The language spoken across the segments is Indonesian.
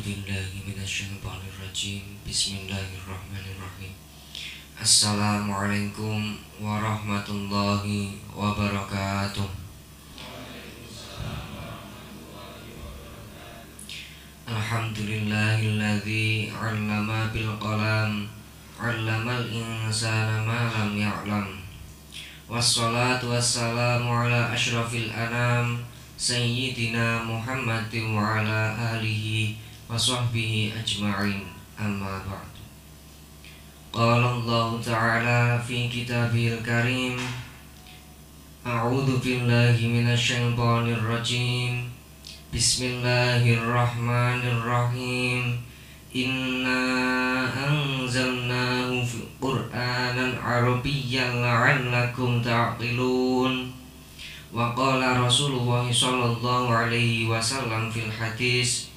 billahi minasyaitonir rajim. Bismillahirrahmanirrahim. Assalamualaikum warahmatullahi wabarakatuh. Alhamdulillahilladzi 'allama bil qalam 'allamal insana ma lam ya'lam. Wassalatu wassalamu ala asyrafil anam Sayyidina Muhammadin wa ala alihi wa sahbihi ajma'in, amma ba'du. Qala Allah ta'ala fi kitabihil karim, a'udhu billahi minasyaitonir rajim. Bismillahirrahmanirrahim. Inna anzalnahu fi Qur'anan Arabiyyan la'allakum ta'qilun. Wa qala Rasulullah sallallahu alaihi wasallam fil hadis,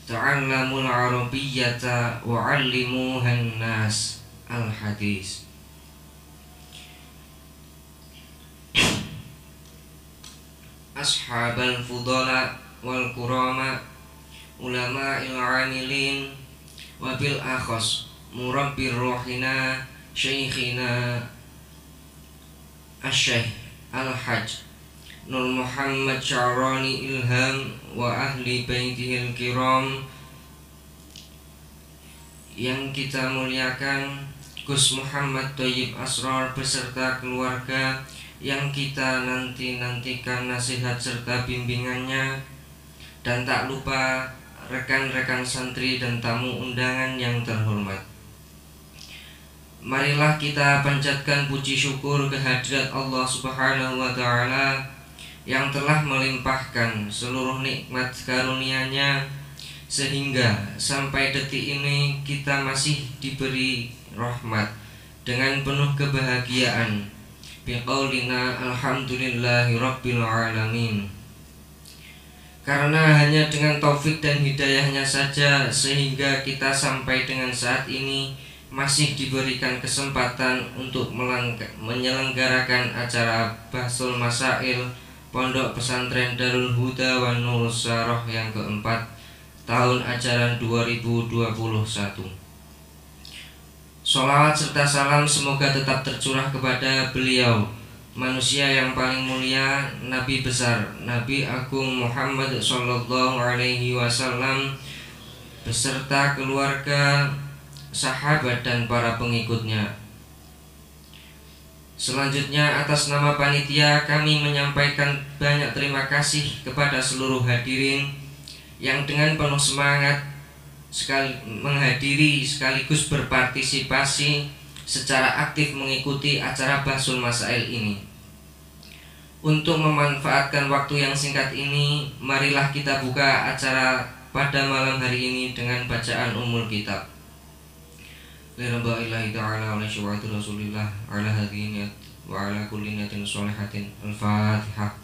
ta'allamul arabiyyata wa 'allimuhan nas. Al hadis. Ashabal fudala wal kurama, ulama'il 'amilin, wa bil akhas murabbir ruhina syekhina asy-syekh al-hajj Nur Muhammad Sya'rani Ilham wa ahli baitihil kiram, yang kita muliakan Gus Muhammad Thayyib Asrar beserta keluarga, yang kita nantikan nasihat serta bimbingannya, dan tak lupa rekan-rekan santri dan tamu undangan yang terhormat. Marilah kita panjatkan puji syukur kehadirat Allah Subhanahu wa Ta'ala yang telah melimpahkan seluruh nikmat karunia-Nya, sehingga sampai detik ini kita masih diberi rahmat dengan penuh kebahagiaan. Biqaulina alhamdulillahi rabbil alamin. Karena hanya dengan taufik dan hidayahnya saja sehingga kita sampai dengan saat ini masih diberikan kesempatan untuk menyelenggarakan acara Bahsul Masail Pondok Pesantren Darul Huda wan Nur Saroh yang keempat tahun ajaran 2021. Sholawat serta salam semoga tetap tercurah kepada beliau, manusia yang paling mulia, Nabi besar, Nabi Agung Muhammad sallallahu alaihi wasallam beserta keluarga, sahabat dan para pengikutnya. Selanjutnya, atas nama panitia kami menyampaikan banyak terima kasih kepada seluruh hadirin yang dengan penuh semangat menghadiri sekaligus berpartisipasi secara aktif mengikuti acara Bahsul Masail ini. Untuk memanfaatkan waktu yang singkat ini, marilah kita buka acara pada malam hari ini dengan bacaan Ummul Kitab. Lillahi ta'ala wa syu'ati Rasulillah ala hadhihi niyat wa ala kulli niyatin sholihatin. Al-Fatihah.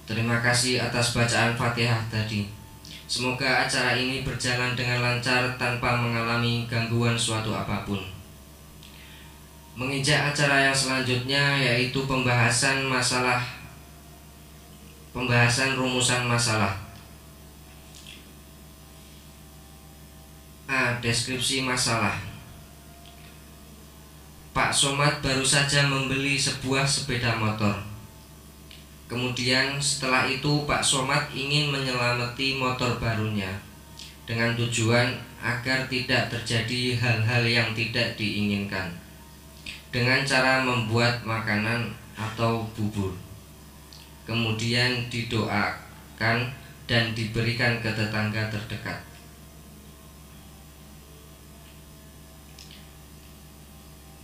Terima kasih atas bacaan Fatihah tadi. Semoga acara ini berjalan dengan lancar tanpa mengalami gangguan suatu apapun. Menginjak acara yang selanjutnya, yaitu pembahasan rumusan masalah. A. Deskripsi masalah. Pak Somad baru saja membeli sebuah sepeda motor. Kemudian setelah itu Pak Somad ingin menyelamati motor barunya dengan tujuan agar tidak terjadi hal-hal yang tidak diinginkan, dengan cara membuat makanan atau bubur, kemudian didoakan dan diberikan ke tetangga terdekat.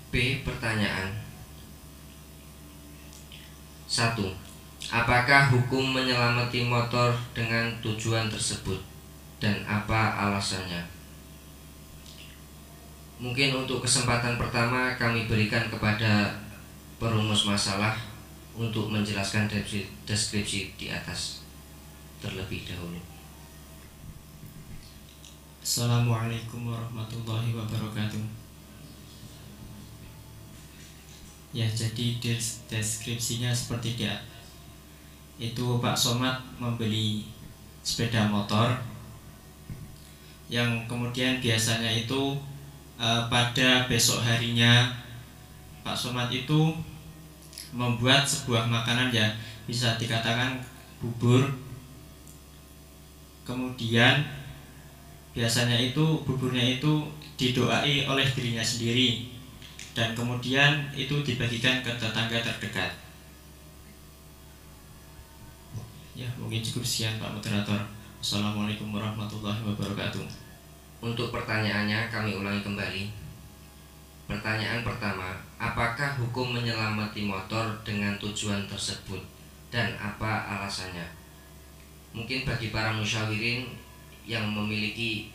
B. Pertanyaan 1. Apakah hukum menyelamati motor dengan tujuan tersebut dan apa alasannya? Mungkin untuk kesempatan pertama kami berikan kepada perumus masalah untuk menjelaskan deskripsi di atas terlebih dahulu. Assalamualaikum warahmatullahi wabarakatuh. Ya, jadi deskripsinya seperti dia. Itu Pak Somad membeli sepeda motor yang kemudian biasanya itu pada besok harinya Pak Somad itu membuat sebuah makanan, ya bisa dikatakan bubur. Kemudian biasanya itu buburnya itu didoai oleh dirinya sendiri dan kemudian itu dibagikan ke tetangga terdekat. Ya, mungkin cukup sekian Pak Moderator. Assalamualaikum warahmatullahi wabarakatuh. Untuk pertanyaannya kami ulangi kembali. Pertanyaan pertama, apakah hukum menyelamati motor dengan tujuan tersebut dan apa alasannya? Mungkin bagi para musyawirin yang memiliki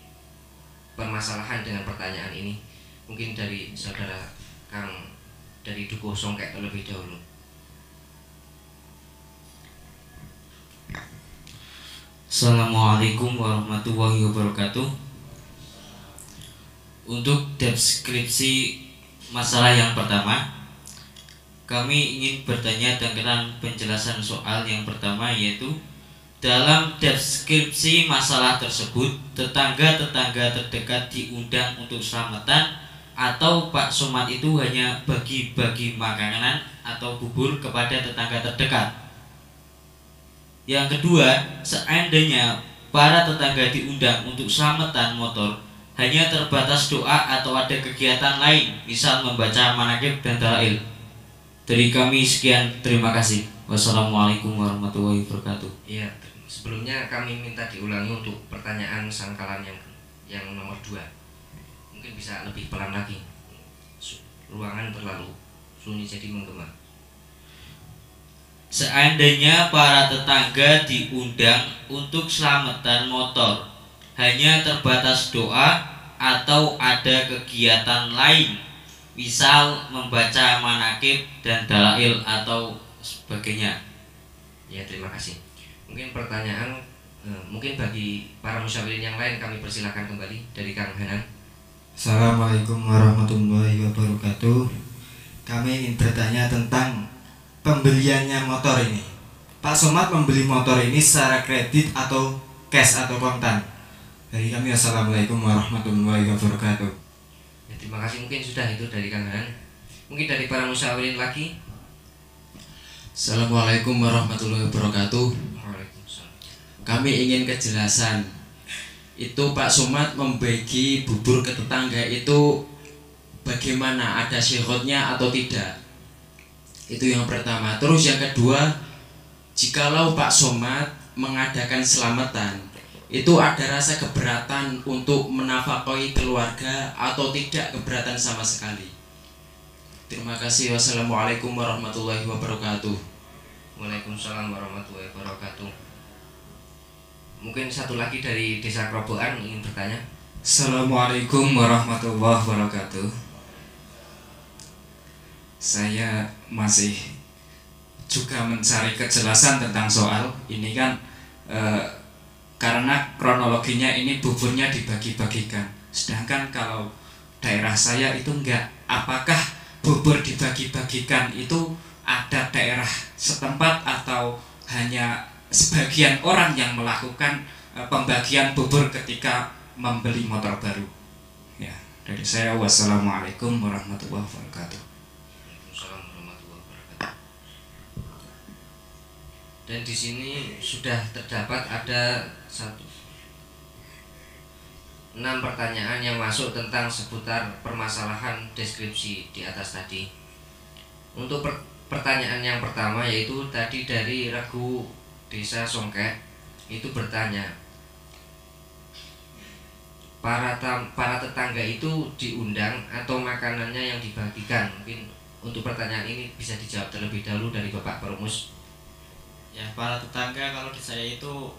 permasalahan dengan pertanyaan ini, mungkin dari saudara Kang dari Dukuh Songkek terlebih dahulu. Assalamualaikum warahmatullahi wabarakatuh. Untuk deskripsi masalah yang pertama, kami ingin bertanya tentang penjelasan soal yang pertama, yaitu dalam deskripsi masalah tersebut tetangga-tetangga terdekat diundang untuk selamatan atau Pak Somad itu hanya bagi-bagi makanan atau bubur kepada tetangga terdekat. Yang kedua, seandainya para tetangga diundang untuk selamatan motor, hanya terbatas doa atau ada kegiatan lain, misal membaca manaqib dan dalail. Dari kami sekian, terima kasih. Wassalamualaikum warahmatullahi wabarakatuh. Iya, sebelumnya kami minta diulangi untuk pertanyaan sangkalan yang nomor 2. Mungkin bisa lebih pelan lagi. Ruangan terlalu sunyi jadi menggema. Seandainya para tetangga diundang untuk selamatan motor, hanya terbatas doa atau ada kegiatan lain, misal membaca manaqib dan dalail atau sebagainya. Ya, terima kasih. Mungkin pertanyaan mungkin bagi para musyawirin yang lain kami persilahkan kembali dari Kang Hanan. Assalamualaikum warahmatullahi wabarakatuh. Kami ingin bertanya tentang pembeliannya motor ini. Pak Somad membeli motor ini secara kredit atau cash atau kontan? Dari kami assalamualaikum warahmatullahi wabarakatuh. Ya, terima kasih. Mungkin sudah itu dari Kang Hanan. Mungkin dari para musyawirin lagi. Assalamualaikum warahmatullahi wabarakatuh. Waalaikumsalam. Kami ingin kejelasan. Itu Pak Somad membagi bubur ke tetangga itu bagaimana, ada syaratnya atau tidak? Itu yang pertama. Terus yang kedua, jikalau Pak Somad mengadakan selamatan, itu ada rasa keberatan untuk menafkahi keluarga atau tidak keberatan sama sekali? Terima kasih. Wassalamualaikum warahmatullahi wabarakatuh. Waalaikumsalam warahmatullahi wabarakatuh. Mungkin satu lagi dari Desa Krobokan ingin bertanya. Assalamualaikum warahmatullahi wabarakatuh. Saya masih juga mencari kejelasan tentang soal ini kan, karena kronologinya ini buburnya dibagi-bagikan. Sedangkan kalau daerah saya itu enggak. Apakah bubur dibagi-bagikan itu ada daerah setempat atau hanya sebagian orang yang melakukan pembagian bubur ketika membeli motor baru? Ya, dari saya wassalamualaikum warahmatullahi wabarakatuh. Waalaikumsalam warahmatullahi wabarakatuh. Dan di sini sudah terdapat ada 6 pertanyaan yang masuk tentang seputar permasalahan deskripsi di atas tadi. Untuk pertanyaan yang pertama, yaitu tadi dari Regu Desa Songkek, itu bertanya, para tetangga itu diundang atau makanannya yang dibagikan? Mungkin untuk pertanyaan ini bisa dijawab terlebih dahulu dari Bapak Perumus. Ya, para tetangga kalau di saya itu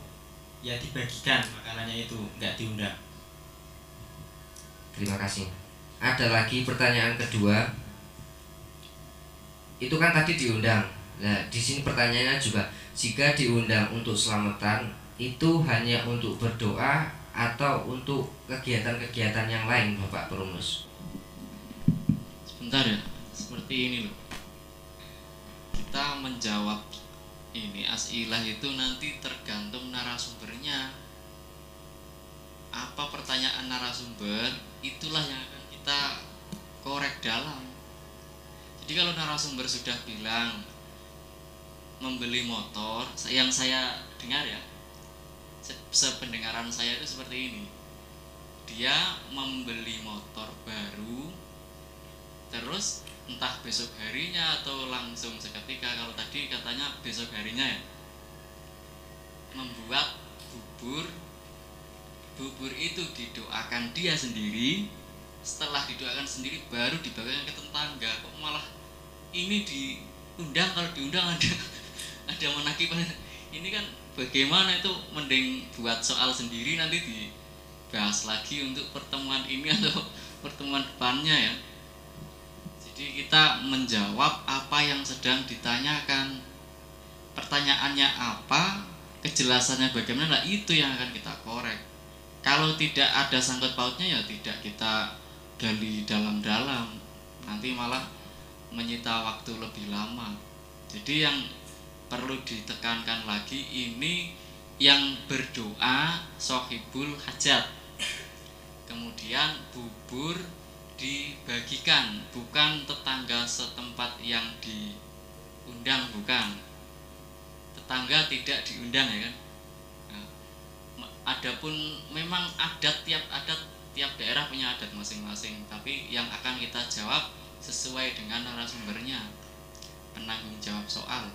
ya dibagikan makanannya, itu nggak diundang. Terima kasih. Ada lagi pertanyaan kedua. Itu kan tadi diundang. Nah, di sini pertanyaannya juga, jika diundang untuk selamatan itu hanya untuk berdoa atau untuk kegiatan-kegiatan yang lain, Bapak Perumus? Sebentar ya, seperti ini loh. Kita menjawab ini as'ilah itu nanti tergantung narasumbernya. Apa pertanyaan narasumber, itulah yang akan kita korek dalam. Jadi kalau narasumber sudah bilang membeli motor, yang saya dengar ya, sependengaran saya itu seperti ini. Dia membeli motor baru, terus entah besok harinya atau langsung seketika, kalau tadi katanya besok harinya ya, membuat bubur itu didoakan dia sendiri. Setelah didoakan sendiri baru dibagikan ke tetangga. Kok malah ini diundang? Kalau diundang ada menagih. Ini kan bagaimana, itu mending buat soal sendiri, nanti dibahas lagi untuk pertemuan ini atau pertemuan depannya ya. Jadi kita menjawab apa yang sedang ditanyakan. Pertanyaannya apa, kejelasannya bagaimana, itu yang akan kita korek. Kalau tidak ada sangkut pautnya ya tidak kita gali dalam-dalam, nanti malah menyita waktu lebih lama. Jadi yang perlu ditekankan lagi, ini yang berdoa sohibul hajat, kemudian bubur dibagikan, bukan tetangga setempat yang diundang, bukan. Tetangga tidak diundang ya kan. Adapun memang tiap daerah punya adat masing-masing, tapi yang akan kita jawab sesuai dengan narasumbernya, penanggung jawab soal.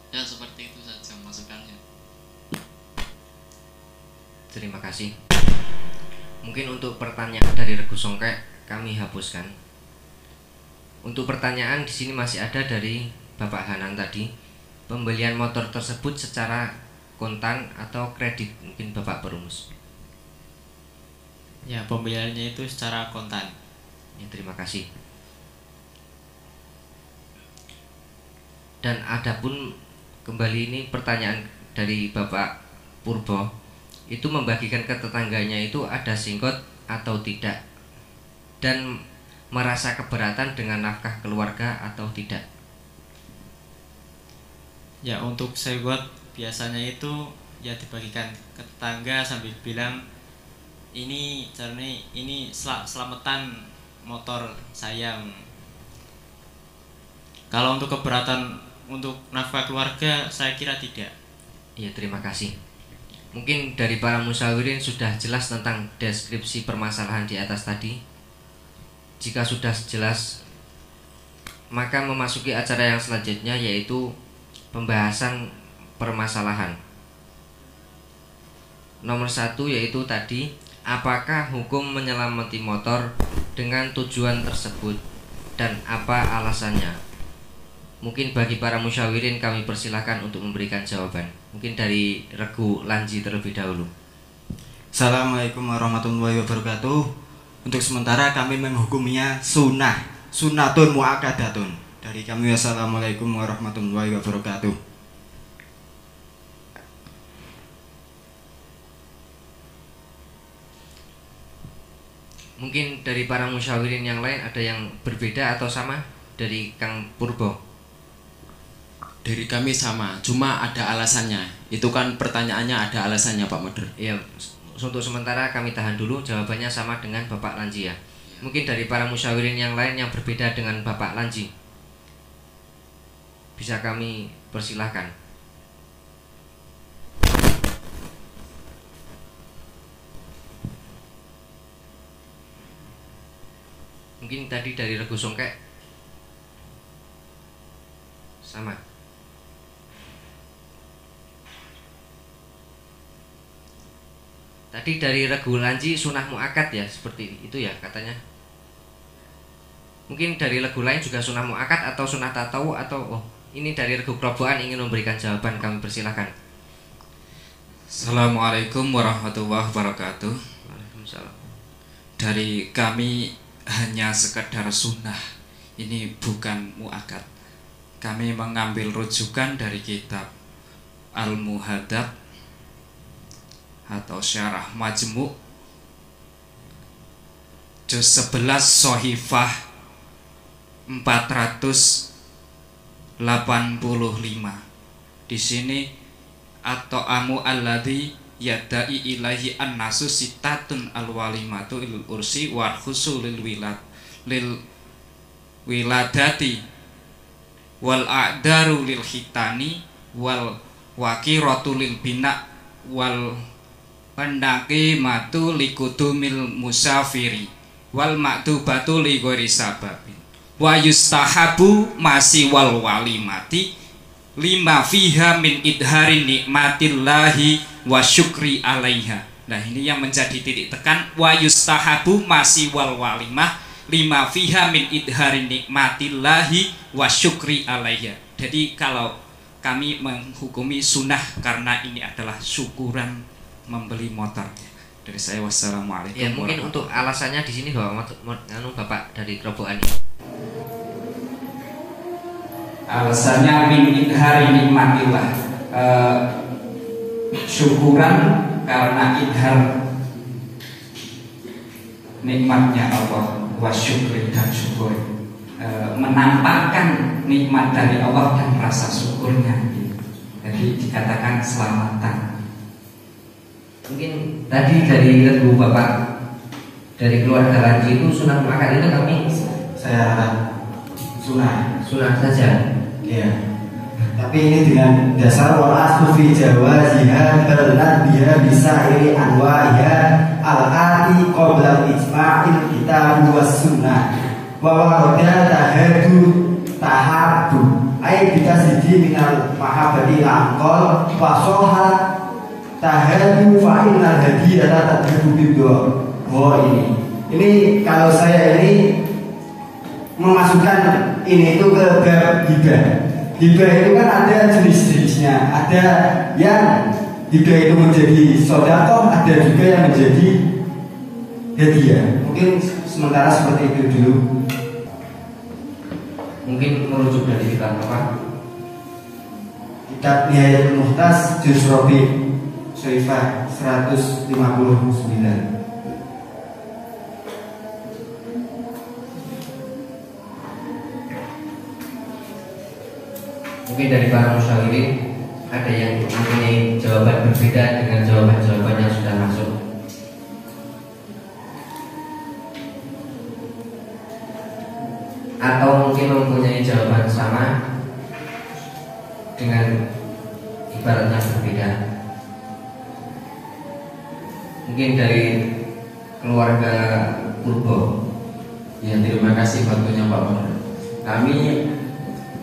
Ya seperti itu saja masukannya. Terima kasih. Mungkin untuk pertanyaan dari Regu Songkek kami hapuskan. Untuk pertanyaan di sini masih ada dari Bapak Hanan tadi. Pembelian motor tersebut secara kontan atau kredit, mungkin Bapak Perumus? Ya, pembeliannya itu secara kontan. Ya, terima kasih. Dan adapun kembali ini pertanyaan dari Bapak Purbo, itu membagikan ke tetangganya itu ada singgot atau tidak, dan merasa keberatan dengan nafkah keluarga atau tidak? Ya, untuk senggot biasanya itu ya dibagikan ke tetangga sambil bilang, ini caranya ini selamatan motor saya. Kalau untuk keberatan untuk nafkah keluarga, saya kira tidak. Ya, terima kasih. Mungkin dari para musyawirin sudah jelas tentang deskripsi permasalahan di atas tadi. Jika sudah jelas, maka memasuki acara yang selanjutnya, yaitu pembahasan permasalahan. Nomor 1 yaitu tadi, apakah hukum menyelamati motor dengan tujuan tersebut dan apa alasannya? Mungkin bagi para musyawirin kami persilahkan untuk memberikan jawaban. Mungkin dari Regu Lanji terlebih dahulu. Assalamualaikum warahmatullahi wabarakatuh. Untuk sementara kami menghukuminya sunnatun muakkadatun. Dari kami, wassalamualaikum warahmatullahi wabarakatuh. Mungkin dari para musyawirin yang lain ada yang berbeda atau sama? Dari Kang Purbo. Dari kami sama, cuma ada alasannya. Itu kan pertanyaannya ada alasannya, Pak Moder. Ya, untuk sementara kami tahan dulu, jawabannya sama dengan Bapak Lanji ya. Mungkin dari para musyawirin yang lain yang berbeda dengan Bapak Lanji, bisa kami persilahkan. Mungkin tadi dari Regu Songkek sama. Tadi dari Regu Lanji sunah muakkad ya, seperti itu ya katanya. Mungkin dari Regu lain juga sunah muakkad atau sunah tatawu, atau ini dari Regu Kerobokan ingin memberikan jawaban, kami persilahkan. Assalamualaikum warahmatullahi wabarakatuh. Waalaikumsalam. Dari kami hanya sekedar sunnah, ini bukan muakkad. kami mengambil rujukan dari kitab Al-Muhadzab atau Syarah Majmu' juz 11 Shahifah 485. Di sini atau amu alladzi yadai ilahi an-nasu sitatun al-walimatu lil ursi wa khusul lil wiladati wal a'daru lil khitani wal waqiratu lil bina wal pendaki matu likudumil musafiri wal maktubatu li ghairi sababin wa yustahabu masi wal walimati lima fiha min idhari nikmatillahi wa syukri alaiha. Nah, ini yang menjadi titik tekan wa yustahabu masi wal walimah lima fiha min idhari nikmatillahi wa syukri alaiha. Jadi kalau kami menghukumi sunnah karena ini adalah syukuran membeli motor. Dari saya, wassalamualaikum. Ya, mungkin untuk alasannya di sini Bapak dari Kerobokan ini. Alasannya min idhari nikmatillah, syukuran karena idhar nikmatnya Allah, wa syukri dan syukur, menampakkan nikmat dari Allah dan rasa syukurnya. Jadi dikatakan keselamatan. Mungkin tadi dari Ibu Bapak dari keluarga Lanji itu sunat makan itu kami Saya sunah. sunat saja. Ya. Tapi ini dengan dasar wal aslu fi jawaziha berlat biha bisa iri anwa'iha al-ati qabla ijma'il kitab was sunnah wa warada tahadu tahabbu ay bitasidi minal mahabbati al-qol wa sohat tahadu fa innal hadiyata tadhabu bidwa. Oh, ini kalau saya ini memasukkan ini itu ke bab hibah. Hibah itu kan ada jenis-jenisnya. Ada yang hibah itu menjadi sedekah, ada juga yang menjadi hadiah. Mungkin sementara seperti itu dulu. Mungkin merujuk dari kitab apa? Kitab Nihayatul Muhtas juz Rabi' Syaifah 159. Mungkin dari para musyawirin ada yang mempunyai jawaban berbeda dengan jawaban-jawaban yang sudah masuk. Atau mungkin mempunyai jawaban sama dengan ibaratnya berbeda. Mungkin dari keluarga Purbo. Ya, terima kasih waktunya Pak Nur. Kami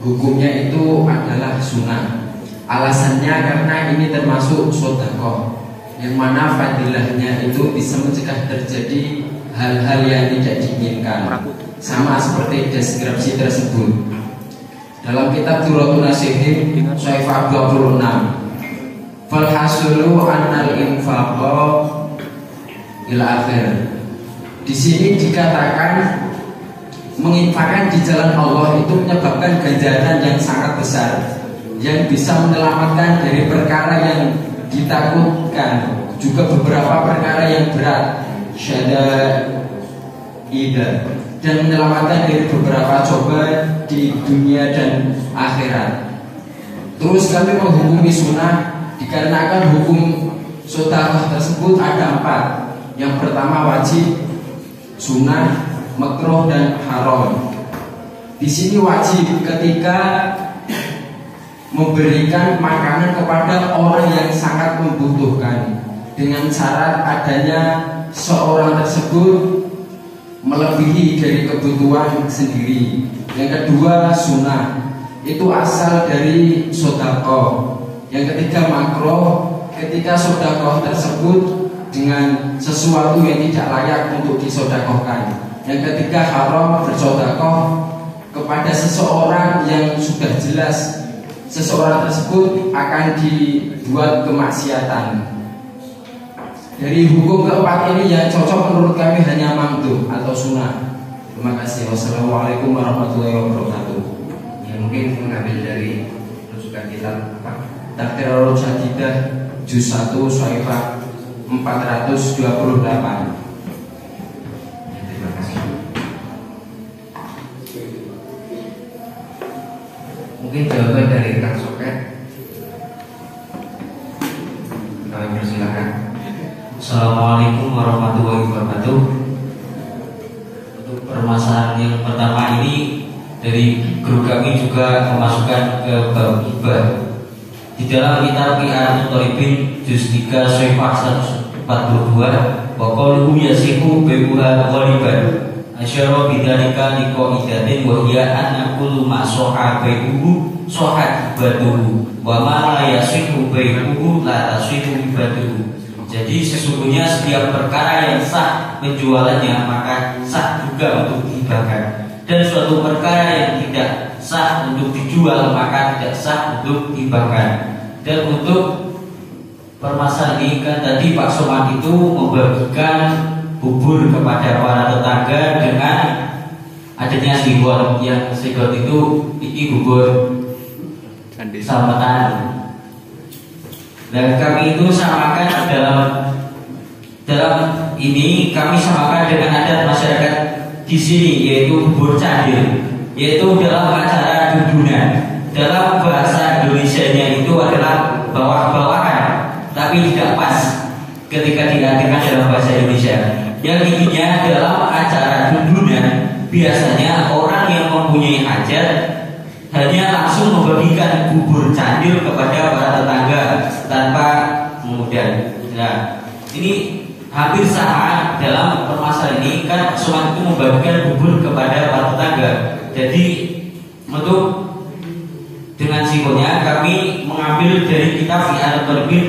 hukumnya itu adalah sunnah. Alasannya karena ini termasuk sedekah, yang mana fadilahnya itu bisa mencegah terjadi hal-hal yang tidak diinginkan. Sama seperti deskripsi tersebut dalam kitab Durratun Nasihin Syaifah 26. Falhasulu annal infaqo ila akhir. Di sini dikatakan menginfakkan di jalan Allah itu menyebabkan ganjaran yang sangat besar, yang bisa menyelamatkan dari perkara yang ditakutkan, juga beberapa perkara yang berat, syadaidah, dan menyelamatkan dari beberapa cobaan di dunia dan akhirat. Terus kami menghukumi sunnah dikarenakan hukum sedekah tersebut ada 4. Yang pertama wajib, sunnah, makruh, dan haram. Di sini wajib ketika memberikan makanan kepada orang yang sangat membutuhkan dengan syarat adanya seorang tersebut melebihi dari kebutuhan sendiri. Yang kedua sunnah, itu asal dari sedekah. Yang ketiga makruh, ketika sedekah tersebut dengan sesuatu yang tidak layak untuk disedekahkan. Yang ketiga haram, bersedekah kepada seseorang yang sudah jelas seseorang tersebut akan dibuat kemaksiatan. Dari hukum keempat ini yang cocok menurut kami hanya mandub atau sunnah. Terima kasih. Wassalamualaikum warahmatullahi wabarakatuh. Ya, mungkin mengambil dari rujukan kitab apa? Taqrirul Jadidah juz 1 Syaifah 428. Terima kasih. Mungkin jawaban dari Kang Soket. Kami persilakan. Assalamualaikum warahmatullahi wabarakatuh. Untuk permasalahan yang pertama ini dari guru kami juga memasukkan ke bab hibah. Di dalam kitab Qiyatul Thalibin juz 3 Syaifah 142 wa qaluhu yasihu bai'uha ghaliban asyara bidzalika liqaidatin wa hiya anna kullu ma sahha bai'uhu sahha hibatuhu wa ma la yasihu bai'uhu la tasihu hibatuhu. Jadi sesungguhnya setiap perkara yang sah penjualannya maka sah juga untuk dihibahkan, dan suatu perkara yang tidak sah untuk dijual maka tidak sah untuk dihibahkan. Dan untuk permasalahan ini kan tadi Pak Somad itu membagikan bubur kepada para tetangga dengan adanya sigot, yang sigot itu bubur samatan. Dan kami itu samakan dalam ini kami samakan dengan adat masyarakat di sini, yaitu bubur candir, yaitu dalam acara dudunan. Dalam bahasa Indonesianya itu adalah bawah-bawahan, tapi tidak pas ketika diartikan dalam bahasa Indonesia. Yang intinya dalam acara dudunan biasanya orang yang mempunyai hajat hanya langsung membagikan bubur candir kepada para tetangga tanpa mengundang. Nah, ini hampir sama dalam permasalahan ini kan Somad itu membagikan bubur kepada para tetangga. Jadi untuk dengan simbolnya kami mengambil dari kitab Qiyatul Thalibin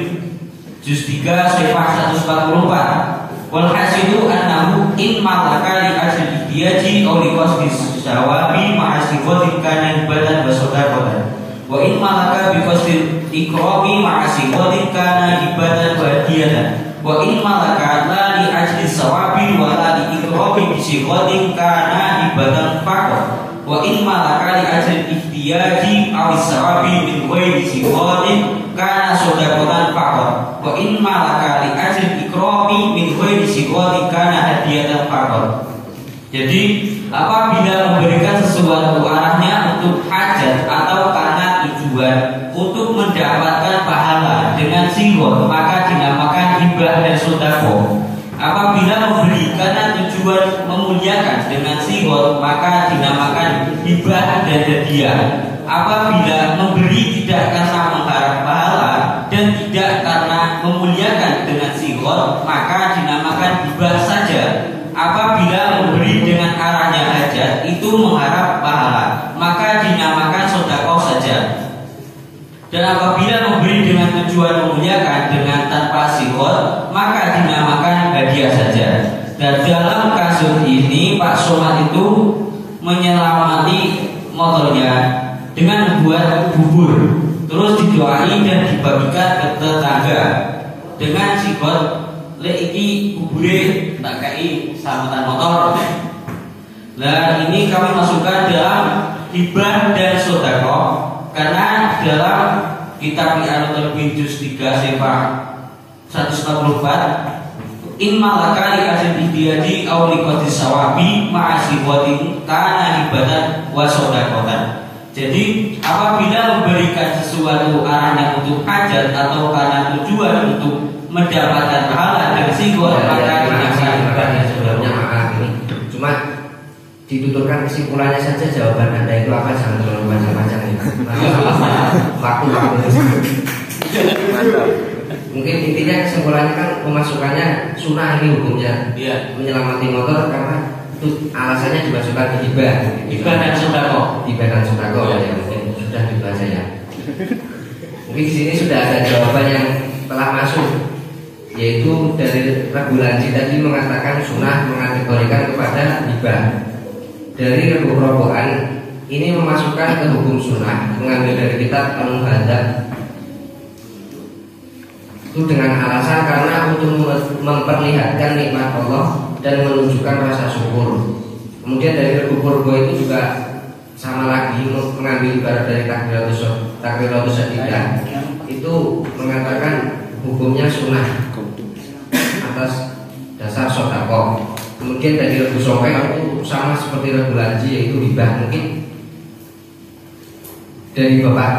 juz 3 Syaifah 144. Wal hasilu annahu in malaka li ajli diyaji aw li qasdi sawabi ma'asifatin kana ibatan wa sadaqatan. Wa in malaka bi qasdi ikrami ma'asifatin kana ibatan wa hadiyatan. Wa in malaka la li ajli sawabi wa la li ikrami bi sifatin kana ibatan faqat. Wa in malaka li ajli ihtiyaji aw sawabi min ghairi sifatin kana sadaqatan faqat. Wa in malaka li ajli ikrami min ghairi sifatin kana hadiyatan faqat. Jadi apabila memberikan sesuatu arahnya untuk hajat atau karena tujuan untuk mendapatkan pahala dengan sigot maka dinamakan hibah dan sedekah. Apabila memberi karena tujuan memuliakan dengan sigot maka dinamakan hibah dan hadiah. Apabila memberi tidak karena mengharap pahala dan tidak karena memuliakan dengan sigot maka dinamakan hibah saja. Apabila memberi dengan arahnya hajat itu mengharap pahala maka dinamakan sedekah saja. Dan apabila memberi dengan tujuan memuliakan dengan tanpa sigot maka dinamakan hadiah saja. Dan dalam kasus ini Pak Somad itu menyelamati motornya dengan membuat bubur, terus didoai dan dibagikan ke tetangga dengan sigot. Lek iki bubure tak kai samatan motor. Nah ini kami masukkan dalam hibah dan sedekah karena dalam kitab Qiyatul Thalibin juz 3 Syaifah 144 in malaka li ajli diadi aw li qadri sawabi ma'asiwatin kana hibatan wa sedekatan. Jadi apabila memberikan sesuatu arahnya untuk hajat atau karena tujuan untuk mendapatkan pahala dengan sigot maka dinamakan sebelumnya maaf ini cuma dituturkan kesimpulannya saja, jawaban Anda itu apa jangan terlalu panjang-panjang ini. Waktu. Mungkin intinya kesimpulannya kan pemasukannya sunnah ini hukumnya. Iya. Menyelamati motor karena itu alasannya dimasukkan ke hibah dan sedekah. Hibah dan sedekah ya mungkin sudah dibaca ya. Mungkin di sini sudah ada jawaban yang telah masuk, yaitu dari Regulansi tadi mengatakan sunnah mengategorikan kepada hibah. Dari Robohan ini memasukkan ke hukum sunnah, mengambil dari kitab Al-Muhadzab itu dengan alasan karena untuk memperlihatkan nikmat Allah dan menunjukkan rasa syukur. Kemudian dari Purbo itu juga sama lagi mengambil ibarat dari takbiratus syahida itu mengatakan hukumnya sunnah atas dasar sodako. Kemudian dari rebu songke itu sama seperti rebu haji, yaitu hibah. Mungkin dari Bapak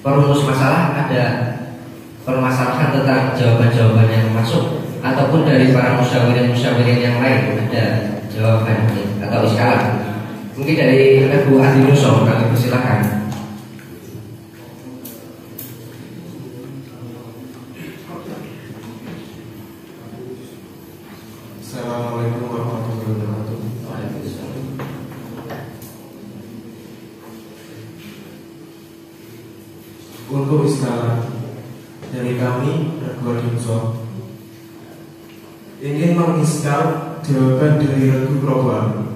perumus masalah ada permasalahan tentang jawaban-jawaban yang masuk, ataupun dari para musyawirin yang lain ada jawaban atau iskalan. Mungkin dari Rebu Adi Nuso, kami persilakan. Assalamualaikum warahmatullahi wabarakatuh. Untuk istilah dari kami Rebu Adi Nuso ingin mengiskal jawaban dari Rebu Global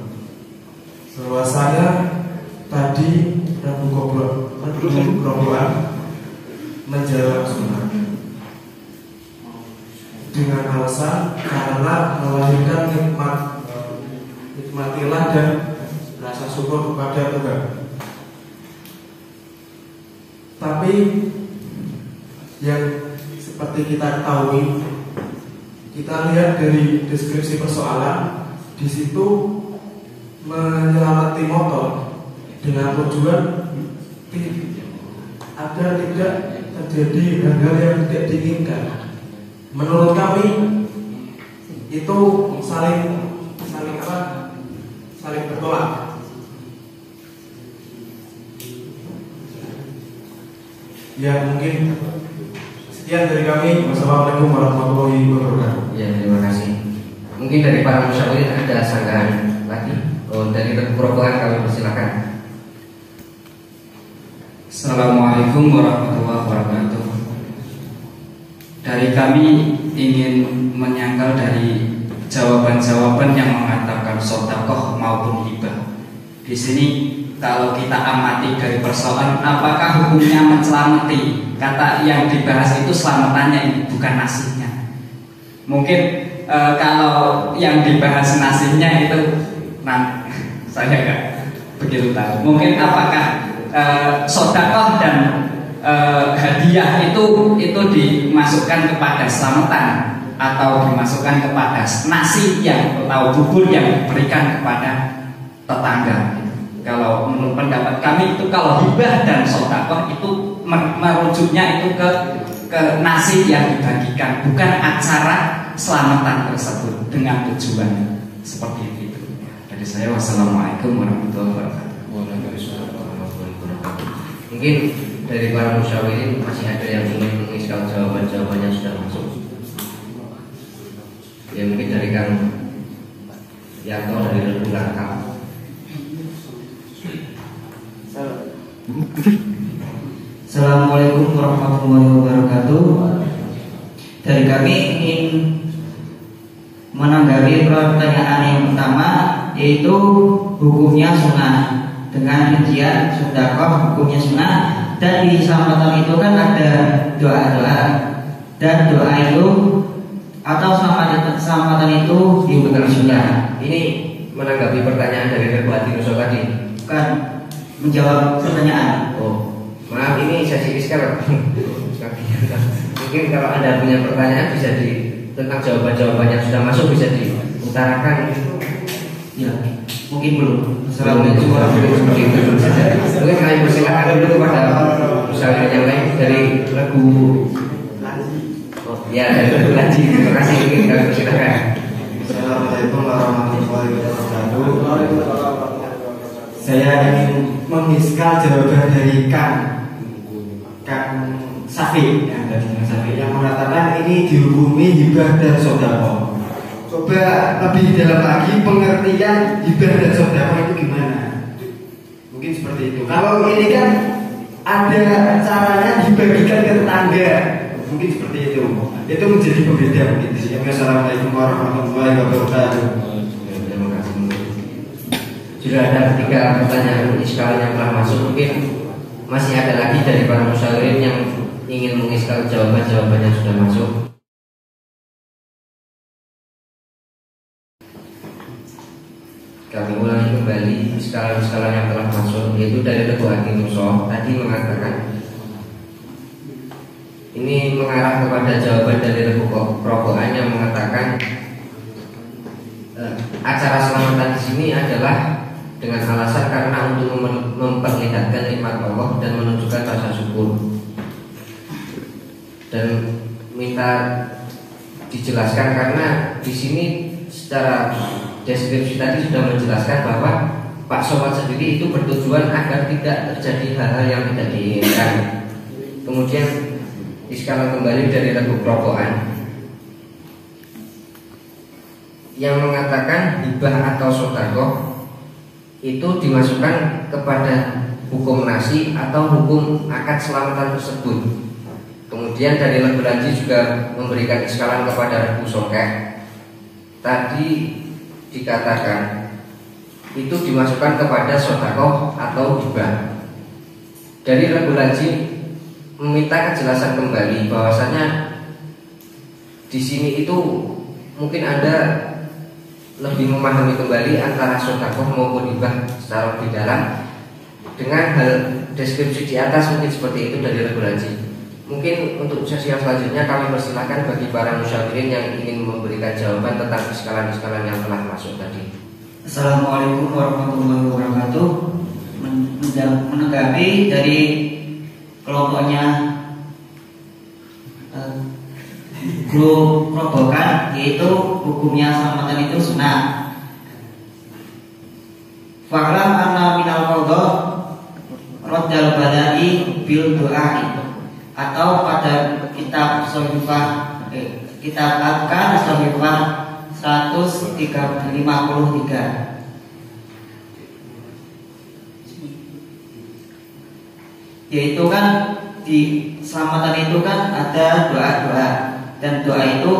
bahwa saya tadi Rebu Global menjawab sunnah dengan alasan karena melahirkan nikmatilah dan rasa syukur kepada Tuhan. Tapi yang seperti kita ketahui, kita lihat dari deskripsi persoalan, di situ menyelamati motor dengan tujuan agar tidak terjadi hal-hal yang tidak diinginkan. Menurut kami itu saling bertolak. Ya, mungkin sekian dari kami. Wassalamualaikum warahmatullahi wabarakatuh. Ya, terima kasih. Mungkin dari para musyawirin ada sanggahan lagi. Dari Rebu kami persilakan. Assalamualaikum warahmatullahi wabarakatuh. Dari kami ingin menyangkal dari jawaban-jawaban yang mengatakan sedekah maupun hibah. Di sini kalau kita amati dari persoalan apakah hukumnya menselamati, kata yang dibahas itu selamatannya ini bukan nasihnya. Mungkin kalau yang dibahas nasihnya itu saya nggak begitu tahu. Mungkin apakah sedekah dan hadiah itu dimasukkan kepada selamatan atau dimasukkan kepada nasi yang atau bubur yang diberikan kepada tetangga. Kalau menurut pendapat kami itu kalau hibah dan sedekah itu merujuknya itu ke nasi yang dibagikan, bukan acara selamatan tersebut dengan tujuan seperti itu. Dari saya, wassalamualaikum warahmatullahi wabarakatuh. Mungkin dari para musyawirin masih ada yang ingin mengiskal jawaban-jawabannya sudah masuk. Ya, mungkin dari Kang Yanto dari Rebu Langkap. Assalamualaikum warahmatullahi wabarakatuh. Dari kami ingin menanggapi pertanyaan yang pertama, yaitu hukumnya sunnah dengan rincian sedekah hukumnya sunnah, dan di selamatan itu kan ada doa-doa, dan doa itu atau selamatan itu Benar sunnah. Ini menanggapi pertanyaan dari Rebu Adi Nuso tadi. bukan menjawab pertanyaan. Oh, maaf, ini sesi iskal. Mungkin kalau Anda punya pertanyaan bisa tentang jawaban-jawaban yang sudah masuk bisa diutarakan. Ya, mungkin belum. Assalamualaikum warahmatullahi wabarakatuh. Mungkin kami persilakan dulu kepada usahawan yang lain dari Rebu. Oh, ya, dari Rebu Haji. Terima kasih. Mungkin kami persilakan. Assalamualaikum warahmatullahi wabarakatuh. Saya ingin mengiskal jawaban dari Kang Safi, yang mengatakan ini dihukumi hibah dan sedekah. Coba lebih dalam lagi pengertian hibah dan sedekah itu gimana? Mungkin seperti itu. Kalau ini kan ada caranya dibagikan ke tetangga, mungkin seperti itu. Itu menjadi pembeda begitu. Assalamualaikum warahmatullahi wabarakatuh. Terima kasih. Sudah ada 3 pertanyaan iskal yang telah masuk. Mungkin masih ada lagi dari para musyawirin yang ingin mengiskal jawaban-jawaban yang sudah masuk. Kami ulangi kembali. iskalan-iskalan yang telah masuk, yaitu dari Rebu Hati Nuso tadi mengatakan ini mengarah kepada jawaban dari Rebu Rokokan yang mengatakan acara selamatan di sini adalah dengan alasan karena untuk memperlihatkan nikmat Allah dan menunjukkan rasa syukur, dan minta dijelaskan karena di sini secara deskripsi tadi sudah menjelaskan bahwa Pak Somad sendiri itu bertujuan agar tidak terjadi hal-hal yang tidak diinginkan. Kemudian iskalan kembali dari Rebu Rokokan yang mengatakan hibah atau sodakoh itu dimasukkan kepada hukum nasi atau hukum akad selamatan tersebut. Kemudian dari Lebelanji juga memberikan iskalan kepada Rebu Sokeh. Tadi dikatakan itu dimasukkan kepada sodakoh atau hibah. Dari Lebelanji meminta kejelasan kembali bahwasanya di sini itu mungkin Anda lebih memahami kembali antara sodakoh maupun hibah secara lebih dalam dengan hal deskripsi di atas mungkin seperti itu dari Lebelanji. Mungkin untuk sesi yang selanjutnya kami persilahkan bagi para musyawirin yang ingin memberikan jawaban tentang iskalan-iskalan yang telah masuk tadi. Assalamualaikum warahmatullahi wabarakatuh. Menanggapi dari kelompoknya grup Robokan, yaitu hukumnya selamatan itu sunnah. Fa'lam anna minal qadha raddal bala'i bil du'a'i, atau pada kitab Sohifah kitab Adkan Sohifah 153, yaitu kan di selamatan itu kan ada doa-doa, dan doa itu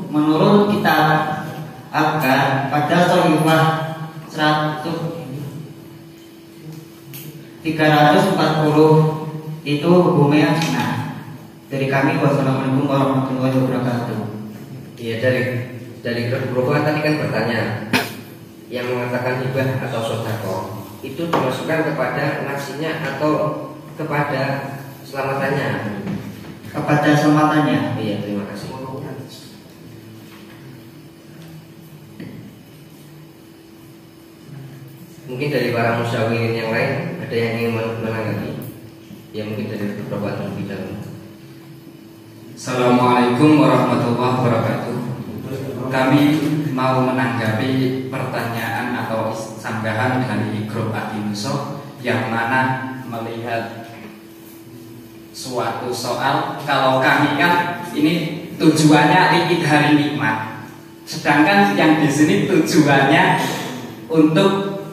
menurut kitab Adkan pada Sohifah 340 itu hukumnya sunnah. Dari kami, wassalamualaikum warahmatullahi wabarakatuh. Iya, dari Rokokan tadi kan bertanya yang mengatakan hibah atau sodakoh itu dimasukkan kepada nafsinya atau kepada selamatannya? Kepada selamatannya. Iya, terima kasih. Mungkin dari para musyawirin yang lain ada yang ingin menanggapi? Ya, mungkin dari beberapa terlebih dahulu. Assalamualaikum warahmatullahi wabarakatuh. Kami mau menanggapi pertanyaan atau sanggahan dari grup Adinuso yang mana melihat suatu soal, kalau kami kan ini tujuannya Iid Hari Nikmat, sedangkan yang di sini tujuannya untuk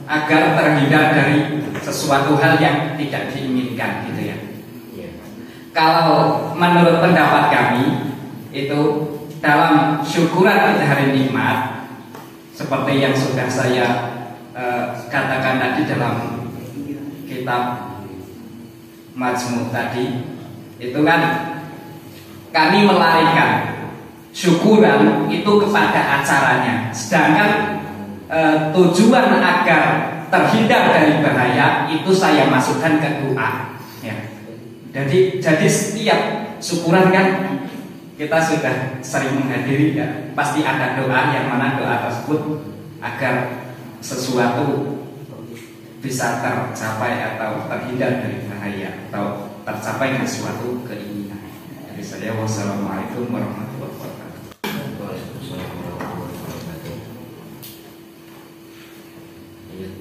agar terhindar dari sesuatu hal yang tidak diinginkan, gitu ya. Kalau menurut pendapat kami itu dalam syukuran Iid Hari Nikmat, seperti yang sudah saya katakan tadi dalam kitab Majmu' tadi, itu kan kami melarikan syukuran itu kepada acaranya, sedangkan tujuan agar terhindar dari bahaya itu saya masukkan ke doa, ya. Jadi setiap syukuran kan kita sudah sering menghadiri, ya, pasti ada doa yang mana doa tersebut agar sesuatu bisa tercapai atau terhindar dari bahaya atau tercapai dengan suatu keinginan. Jadi saya wassalamualaikum warahmatullahi wabarakatuh.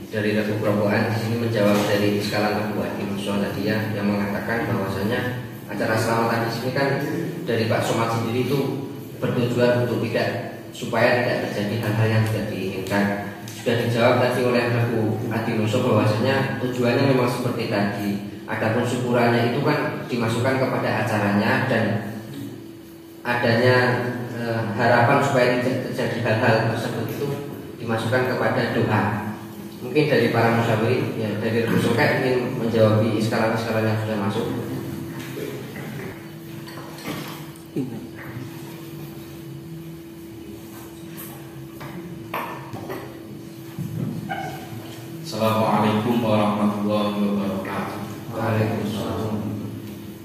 Dari Rebu Rokokan di sini menjawab dari iskalan kedua Imusul tadi ya, yang mengatakan bahwasanya acara selamatan di sini kan dari Pak Somad sendiri itu bertujuan untuk supaya tidak terjadi hal-hal yang tidak diinginkan. Sudah dijawab tadi oleh Rebu Adinuso bahwasanya tujuannya memang seperti tadi. Adapun syukurannya itu kan dimasukkan kepada acaranya dan adanya harapan supaya tidak terjadi hal-hal tersebut itu dimasukkan kepada doa. Mungkin dari para musyawirin, ya, dari Rebu Sokeh ingin menjawab iskalan-iskalan yang sudah masuk. Assalamualaikum warahmatullahi wabarakatuh. Waalaikumsalam.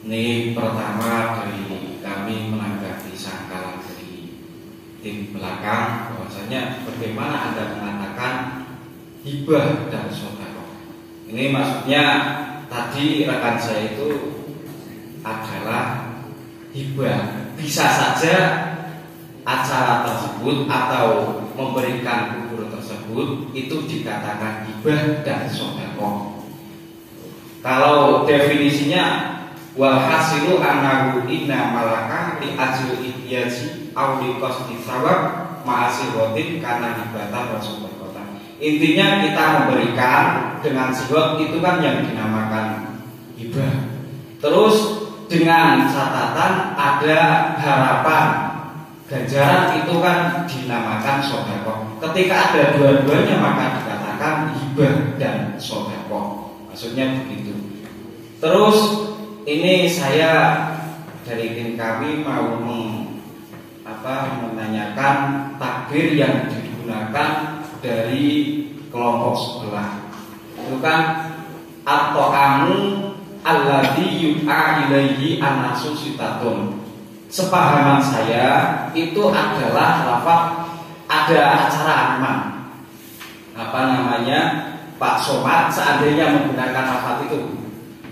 Ini pertama dari kami menanggapi sangkalan dari tim belakang bahwasanya bagaimana Anda mengatakan hibah dan sedekah. Ini maksudnya tadi rekan saya itu adalah hibah. Bisa saja acara tersebut atau memberikan kubur tersebut itu dikatakan hibah dan sedekah. Kalau definisinya walhasilu annahu inna malaka li ajli ihyaji aw li qasdi sawab ma'asirotin karena hibatan wa sedekah. Intinya kita memberikan dengan sihot itu kan yang dinamakan hibah. Terus dengan catatan ada harapan ganjaran itu kan dinamakan sedekah. Ketika ada dua-duanya maka dikatakan hibah dan sedekah. Maksudnya begitu. Terus ini saya dari tim kami mau menanyakan takbir yang digunakan dari kelompok sebelah. Itu kan at-ta'amu alladzi yud'a ilaihi an-nasu sitatun. Sepahaman saya itu adalah lafaz ada acara aman. Pak Somad seandainya menggunakan lafaz itu,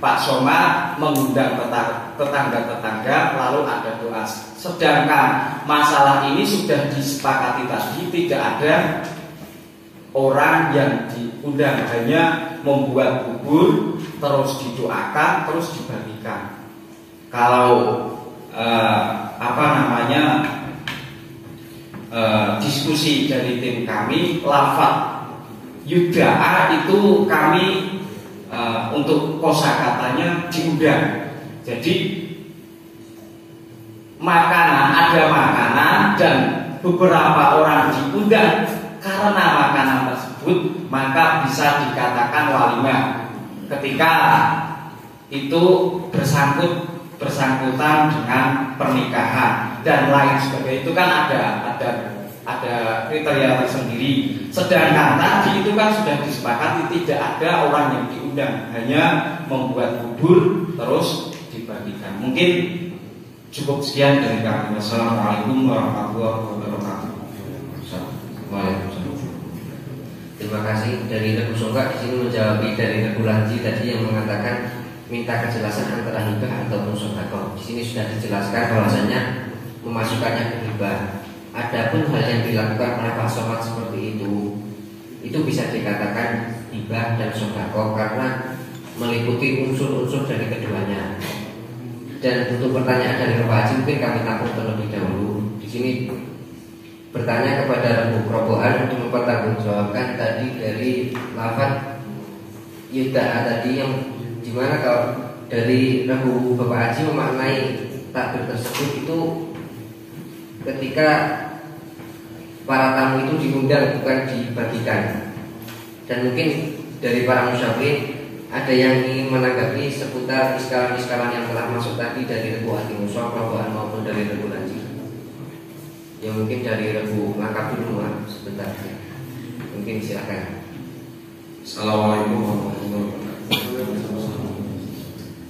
Pak Somad mengundang tetangga-tetangga lalu ada doa. Sedangkan masalah ini sudah disepakati tadi, tidak ada orang yang diundang, hanya membuat bubur terus didoakan terus dibagikan. Kalau diskusi dari tim kami, lafaz Yuda'a itu kami untuk kosakatanya diundang. Jadi ada makanan dan beberapa orang diundang karena makanan tersebut, maka bisa dikatakan walimah. Ketika itu bersangkutan dengan pernikahan dan lain sebagainya, itu kan ada kriteria tersendiri. Sedangkan tadi itu kan sudah disepakati tidak ada orang yang diundang, hanya membuat bubur terus dibagikan. Mungkin cukup sekian dari kami. Wassalamualaikum warahmatullahi wabarakatuh. Waalaikumsalam. Terima kasih. Dari Rebu Songkak di sini menjawab dari Rebu Lanji tadi yang mengatakan minta kejelasan antara hibah ataupun sedekah. Di sini sudah dijelaskan bahwasanya memasukkannya ke hibah. Adapun hal yang dilakukan oleh Pak Somad seperti itu bisa dikatakan hibah dan sedekah karena meliputi unsur-unsur dari keduanya. Dan untuk pertanyaan dari Bapak Haji mungkin kami tampung terlebih dahulu. Di sini bertanya kepada Rebu Robohan untuk mempertanggungjawabkan tadi dari lafaz yuda'a tadi yang dimana kalau dari Rebu Bapak Haji memaknai takbir tersebut itu ketika para tamu itu diundang bukan dibagikan. Dan mungkin dari para musyafirin ada yang ingin menanggapi seputar iskalan-iskalan yang telah masuk tadi dari Rebu Ati Musa, Robohan maupun dari Rebu Lanji. Ya mungkin dari Rebu Langkap dulu sebentar. Mungkin silakan. Assalamualaikum warahmatullahi wabarakatuh.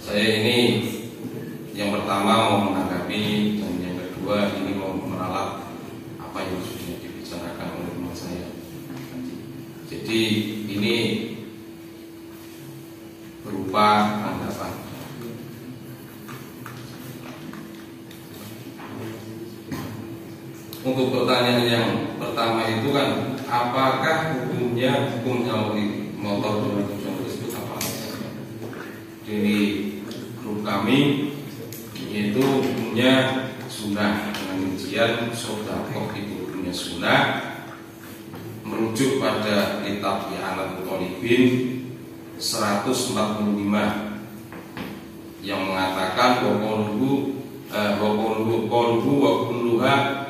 Saya ini yang pertama mau menanggapi dan yang kedua ini mau meralat apa yang sudah dibicarakan oleh teman saya. Jadi ini berupa tanggapan. Untuk pertanyaan yang pertama itu kan, apakah hukumnya hukum nyawali motor tersebut apa? Dari grup kami yaitu hukumnya sunnah dengan rincian sedekah itu hukumnya sunnah merujuk pada kitab I'anatul Thalibin 145 yang mengatakan qawluhu wa kulluha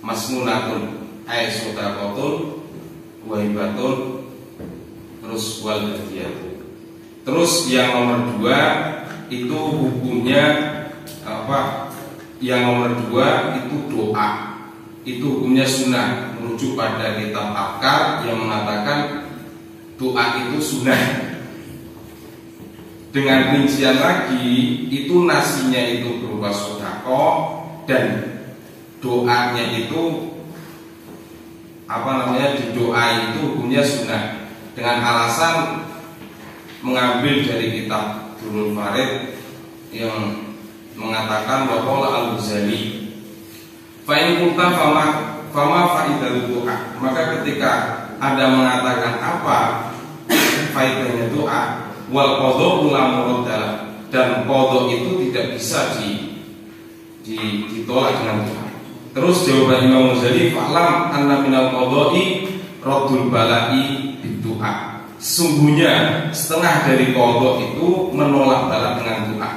masnunatun ay sedekatun wa hibatun terus wal hadiyah. Terus yang nomor 2 itu hukumnya apa? Yang nomor 2 itu doa. Itu hukumnya sunnah merujuk pada kitab Afkar yang mengatakan doa itu sunnah. Dengan rincian lagi, itu nasinya itu berupa sedekah dan doanya itu di doa itu hukumnya sunnah, dengan alasan mengambil dari kitab Durul Farid yang mengatakan bahwa Al-Ghazali fa'in kunta fama fa'idatul doa, maka ketika Anda mengatakan apa faedahnya doa, wal qadha la murada, dan qadha itu tidak bisa ditolak dengan doa. Terus jawaban Imam Ghazali, fa'lam anna minal qadha'i raddul bala'i bidu'a, sungguhnya setengah dari qadha itu menolak bala dengan doa.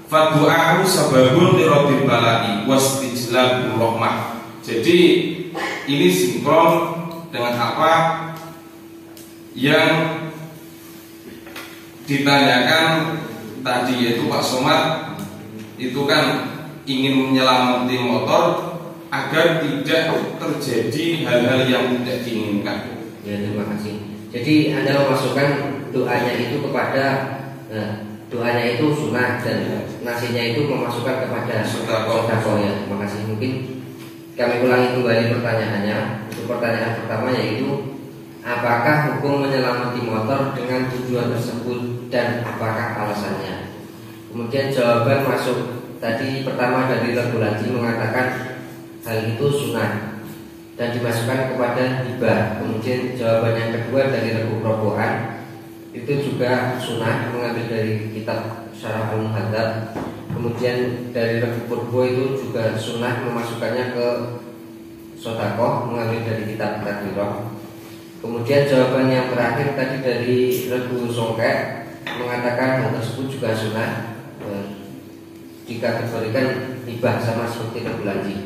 Fa du'a'u sababun li raddil bala'i wastijlabur rahmah. Jadi ini sinkron dengan apa yang ditanyakan tadi, yaitu Pak Somad itu kan ingin menyelamatkan motor agar tidak terjadi hal-hal yang tidak diinginkan. Ya, terima kasih. Jadi Anda memasukkan doanya itu kepada doanya itu sunnah dan nasinya itu memasukkan kepada sedekah ya. Terima kasih. Mungkin kami ulangi kembali pertanyaannya. Untuk pertanyaan pertama yaitu apakah hukum menyelamati motor dengan tujuan tersebut dan apakah alasannya? Kemudian jawaban masuk tadi pertama dari regulasi mengatakan hal itu sunnah dan dimasukkan kepada hibah. Kemudian jawaban yang kedua dari Regu Robohan itu juga sunnah, mengambil dari kitab Syarah Al-Muhadzab. Kemudian dari Regu Purbo itu juga sunnah, memasukkannya ke Sodakoh, mengambil dari kitab Tadbirah. Kemudian jawaban yang terakhir tadi dari Regu Songket mengatakan hal tersebut juga sunnah, dikategorikan hibah sama seperti Regu Lanji.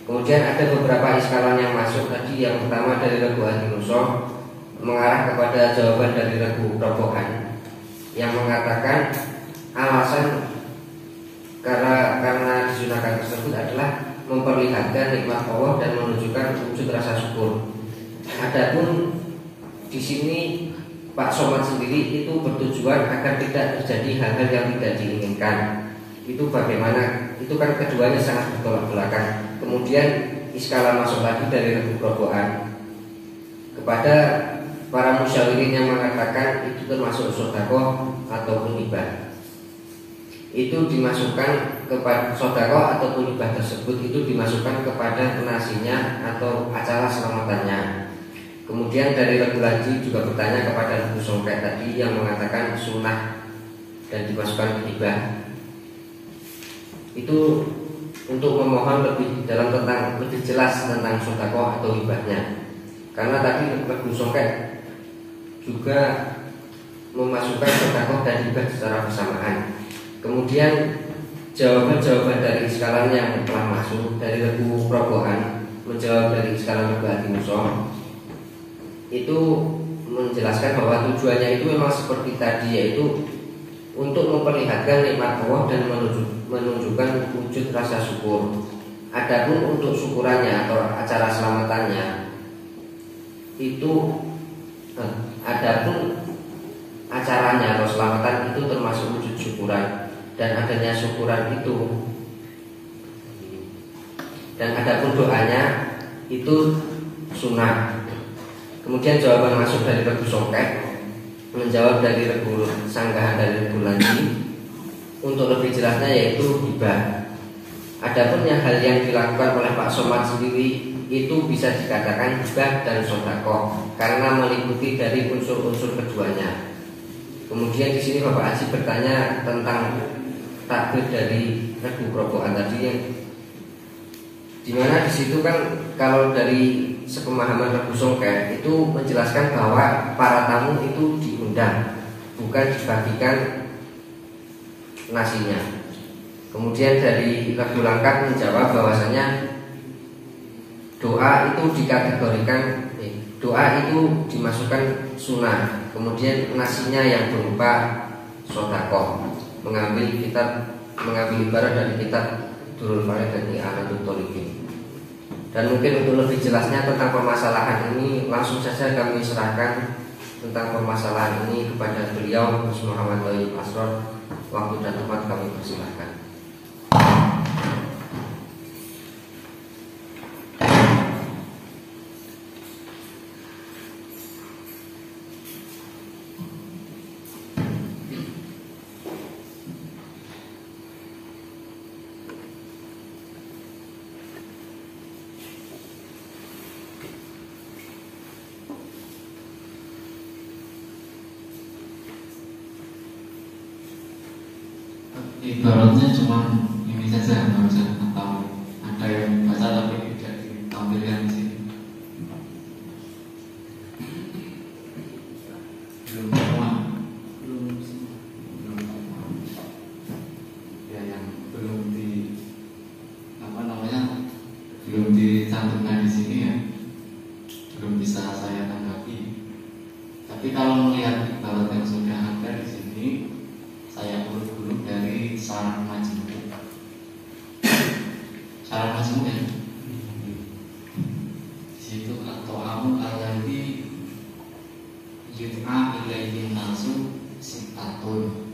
Kemudian ada beberapa iskalan yang masuk tadi. Yang pertama dari Regu Hadi Nusoh mengarah kepada jawaban dari Regu Robohan yang mengatakan alasan karena disunahkan tersebut adalah memperlihatkan nikmat Allah dan menunjukkan wujud rasa syukur. Adapun di sini Pak Somad sendiri itu bertujuan agar tidak terjadi hal-hal yang tidak diinginkan. Itu bagaimana? Itu kan keduanya sangat bertolak belakang. Kemudian iskala masuk lagi dari Regu Robohan kepada para musyawirin yang mengatakan itu termasuk sedekah ataupun hibah. Itu dimasukkan kepada sedekah ataupun hibah tersebut itu dimasukkan kepada nasinya atau acara selamatannya. Kemudian dari Regu Lanji juga bertanya kepada Regu Songket tadi yang mengatakan sunnah dan dimasukkan ke hibah. Itu untuk memohon lebih dalam tentang lebih jelas tentang sedekah atau hibahnya. Karena tadi Regu Songket juga memasukkan sedekah dan hibah secara bersamaan. Kemudian jawaban-jawaban dari iskalan yang telah masuk dari Regu Robohan menjawab dari iskalan Regu Hadi Nusoh itu menjelaskan bahwa tujuannya itu memang seperti tadi, yaitu untuk memperlihatkan nikmat Allah dan menunjukkan wujud rasa syukur. Adapun untuk syukurannya atau acara selamatannya itu adapun acaranya atau selamatan itu termasuk wujud syukuran, dan adanya syukuran itu dan adapun doanya itu sunnah. Kemudian jawaban masuk dari Regu Songket menjawab dari Regu Sanggahan dari Regu Lanji untuk lebih jelasnya yaitu hibah. Adapun yang hal yang dilakukan oleh Pak Somad sendiri itu bisa dikatakan hibah dan sedekah karena meliputi dari unsur-unsur keduanya. Kemudian di sini Bapak Haji bertanya tentang takbir dari Regu Robohan tadi, yang dimana di situ kan kalau dari sepemahaman Regu Songket itu menjelaskan bahwa para tamu itu diundang, bukan dibagikan nasinya. Kemudian dari Regu Langkat menjawab bahwasanya doa itu dikategorikan doa itu dimasukkan sunnah. Kemudian nasinya yang berupa sedekah, mengambil ibarat dari kitab Durul Farid dan I'anatul Tholikin. Dan mungkin untuk lebih jelasnya tentang permasalahan ini langsung saja kami serahkan tentang permasalahan ini kepada beliau Gus Muhammad Thayyib Asror. Waktu dan tempat kami persilahkan. Ibaratnya cuma ini saja nggak usah, atau ada yang baca tapi tidak ditampilkan di sini. Belum semua. Ya, yang belum belum dicantumkan di sini ya, belum bisa saya tanggapi. Tapi kalau melihat ibarat yang sudah ada di sini, saya urut dulu dari Syarah Majmu'. Syarah Majmu' ya. Di situ atau amu alladzi yud'a ilaihi nasu sitatun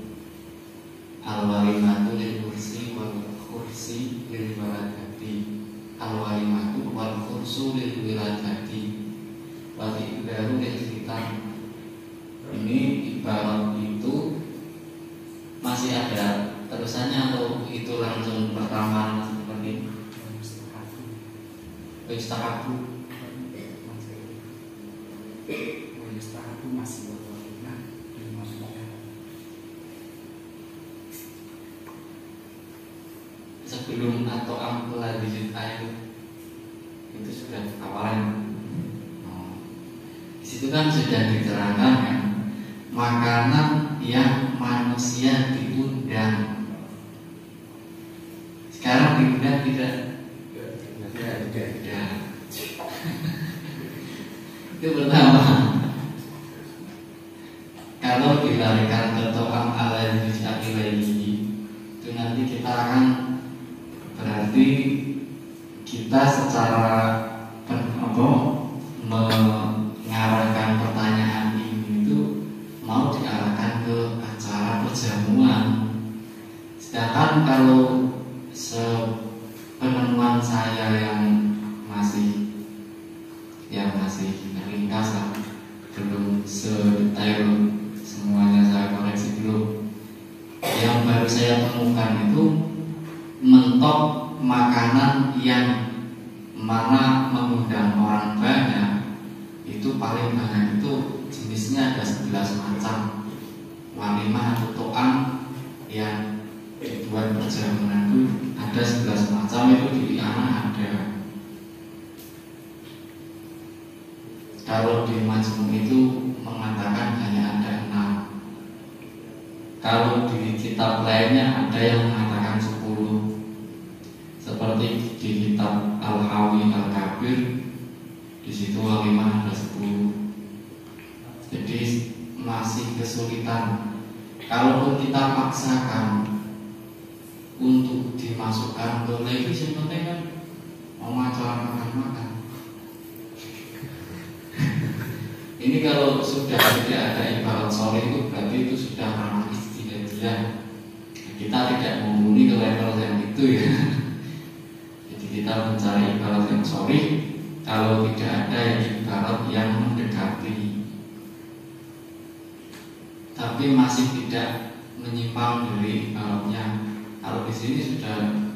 al-walimatu lil kursi wal kursi lil waladati al-walimatu wal kursu lil wiladati wa iqdaru lil khitan. Ini ibarat itu masih ada terusannya atau itu langsung pertama seperti ini? Istahabu masih sebelum atau ampela digit air itu sudah awalan. Di situ kan sudah diterangkan kan, makanan yang manusia diundang. Sekarang diundang tidak? Tidak. Itu pertama. Kalau dilarikan ke to'am ala yuja'ilaihi, itu nanti kita akan berarti kita secara mengarahkan pertanyaan ini itu mau diarahkan ke acara perjamuan. Sedangkan kalau penemuan saya yang masih ringkas lah, belum sedetail semuanya saya koreksi dulu. Yang baru saya temukan itu mentok makanan yang mana mengundang orang banyak, itu paling banyak itu jenisnya ada 11 macam. Walimah atau to'am yang dibuat perjamuan itu ada 11 macam, itu di anak ada. Kalau di Majmu' itu mengatakan hanya ada 6. Kalau di kitab lainnya ada yang mengatakan 10. Seperti di kitab Al-Hawi Al-Kabir, di situ walimah ada 10. Jadi masih kesulitan. Kalaupun kita paksakan untuk dimasukkan ke televisi, penting kan mau acara makan-makan. Ini kalau sudah tidak ada ibarat sore itu berarti itu sudah ramah istihadiyah. Kita tidak mumpuni ke level yang itu ya. Jadi kita mencari ibarat yang sore. Kalau tidak ada yang ibarat yang mendekati, tapi masih tidak menyimpang dari ibaratnya. Kalau di sini sudah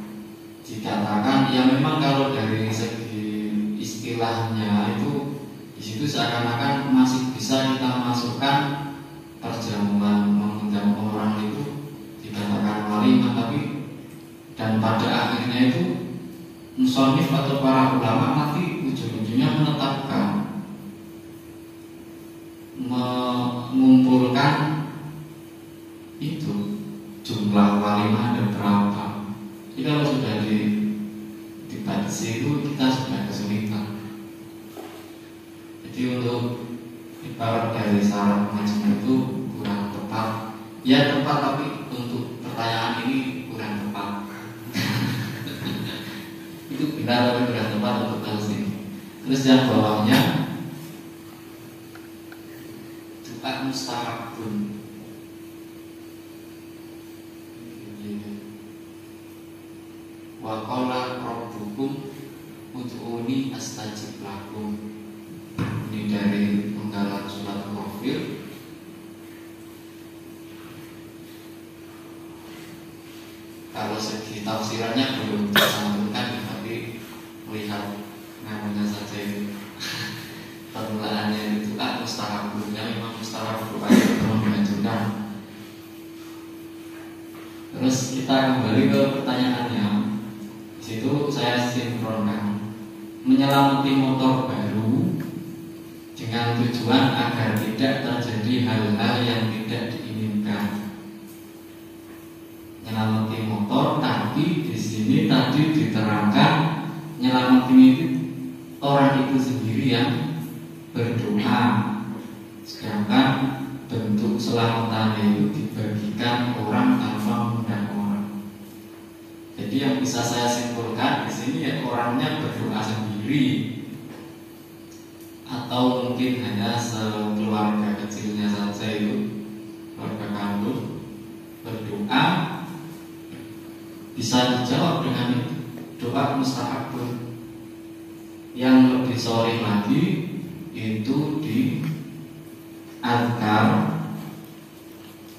dikatakan ya memang kalau dari segi istilahnya itu di situ seakan-akan masih bisa kita masukkan perjamuan mengundang orang itu dikatakan walimah, tapi dan pada akhirnya itu musonif atau para ulama nanti ujung-ujungnya menetapkan mengumpulkan itu jumlah walimah ada berapa. Jadi kalau sudah dibatasi itu kita sudah kesulitan. Jadi untuk ibarat dari syarat Majmu' itu kurang tepat. Ya tepat, tapi untuk pertanyaan ini kurang tepat. Itu benar tapi kurang tepat untuk kasus ini. Terus yang bawahnya wa qala rabbukum ud'uni astajib lakum. Ini dari penggalan surat Ghafir. Kalau segi tafsirannya belum disampaikan, tapi melihat namanya saja itu penulaannya itu mustahabnya memang mustahab berupaya belum dianjurkan. Terus kita kembali ke pertanyaannya. Di situ saya sinkronkan menyelamati motor baru dengan tujuan agar tidak terjadi hal-hal yang tidak diinginkan. Nyelamati motor, tapi di sini tadi diterangkan nyelamati itu orang itu sendiri yang berdoa, sedangkan bentuk selamatannya itu dibagikan orang tanpa mengundang orang. Jadi yang bisa saya simpulkan di sini ya orangnya berdoa sendiri, atau mungkin hanya sekeluarga kecilnya saja itu keluarga kandung berdoa, bisa dijawab dengan itu doa mustahab. Yang lebih sore lagi itu di azkar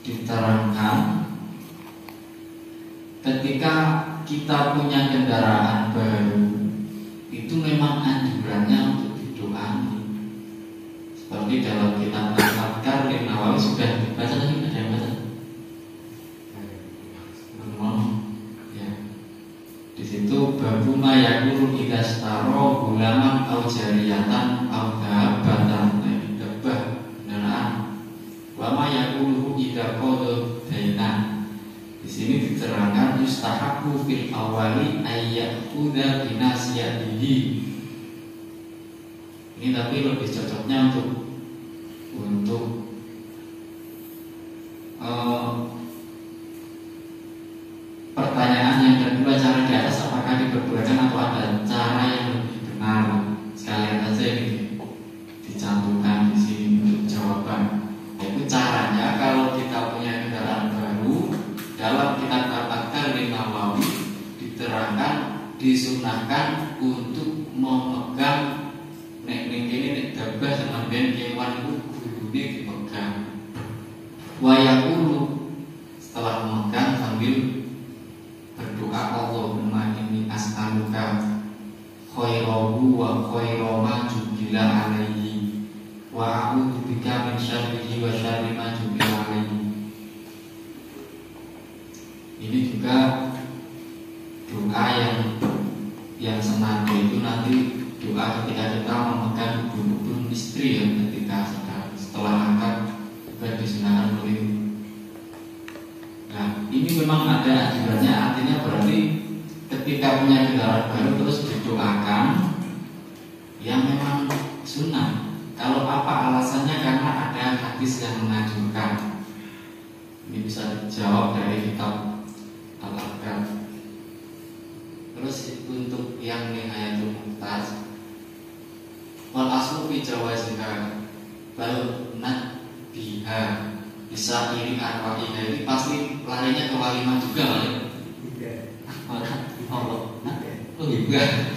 diterangkan ketika kita punya kendaraan baru itu memang anjurannya untuk didoakan. Seperti dalam kitab Al-Azkar Imam Nawawi sudah dibaca tadi, ada yang baca? Ya. Di situ babu ma yakulu idza staro gulaman au jariyatan au dabatan dabah kendaraan. Wa ma yakulu idza qada dainan. Di sini diterangkan yustahabu fil awali ayyakudha binasiyatihi. Ini tapi lebih cocoknya untuk pertanyaan yang kedua, cara di atas apakah diperbolehkan atau ada cara yang lebih benar? Sekalian aja ini dicantumkan di sini untuk jawaban. Yaitu caranya kalau kita punya kendaraan baru, dalam kitab Al-Azkar Imam Nawawi diterangkan disunahkan untuk memegang nek ini dabah sama ben kewan itu kudune dipegang. Wayakulu setelah memegang sambil berdoa, Allahumma inni as'aluka khairahu wa khaira ma jubila alaihi wa a'udzu bika min syarrihi wa syarri ma jubila alaihi. Ini juga doa yang senada itu nanti doa ketika kita memegang ibu istri ya, ketika setelah angkat juga disunahkan begitu. Nah, ini memang ada anjurannya, artinya berarti ketika punya kendaraan baru terus didoakan yang memang sunnah. Kalau apa alasannya? Karena ada hadis yang menganjurkan. Ini bisa dijawab dari kitab Al-Azkar. Terus untuk yang nihayatul muhtaj, wal aslu fi jawazika bal nat biha, bisa iri arwahnya ini pasti larinya ke walimah juga balik. Oh juga.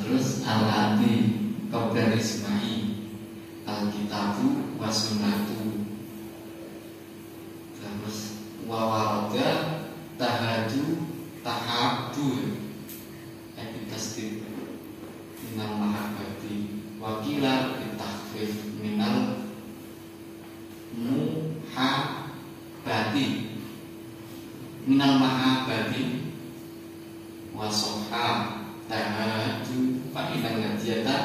Terus al-hati qabla isma'i al-kitabu wa sunnatu. Terus wawarada tahadu tahabu tasdid minal mahabbati wakila bitahfif minal muhabbati minal mahabbati wasoha tahadu fa'inal ngajiyata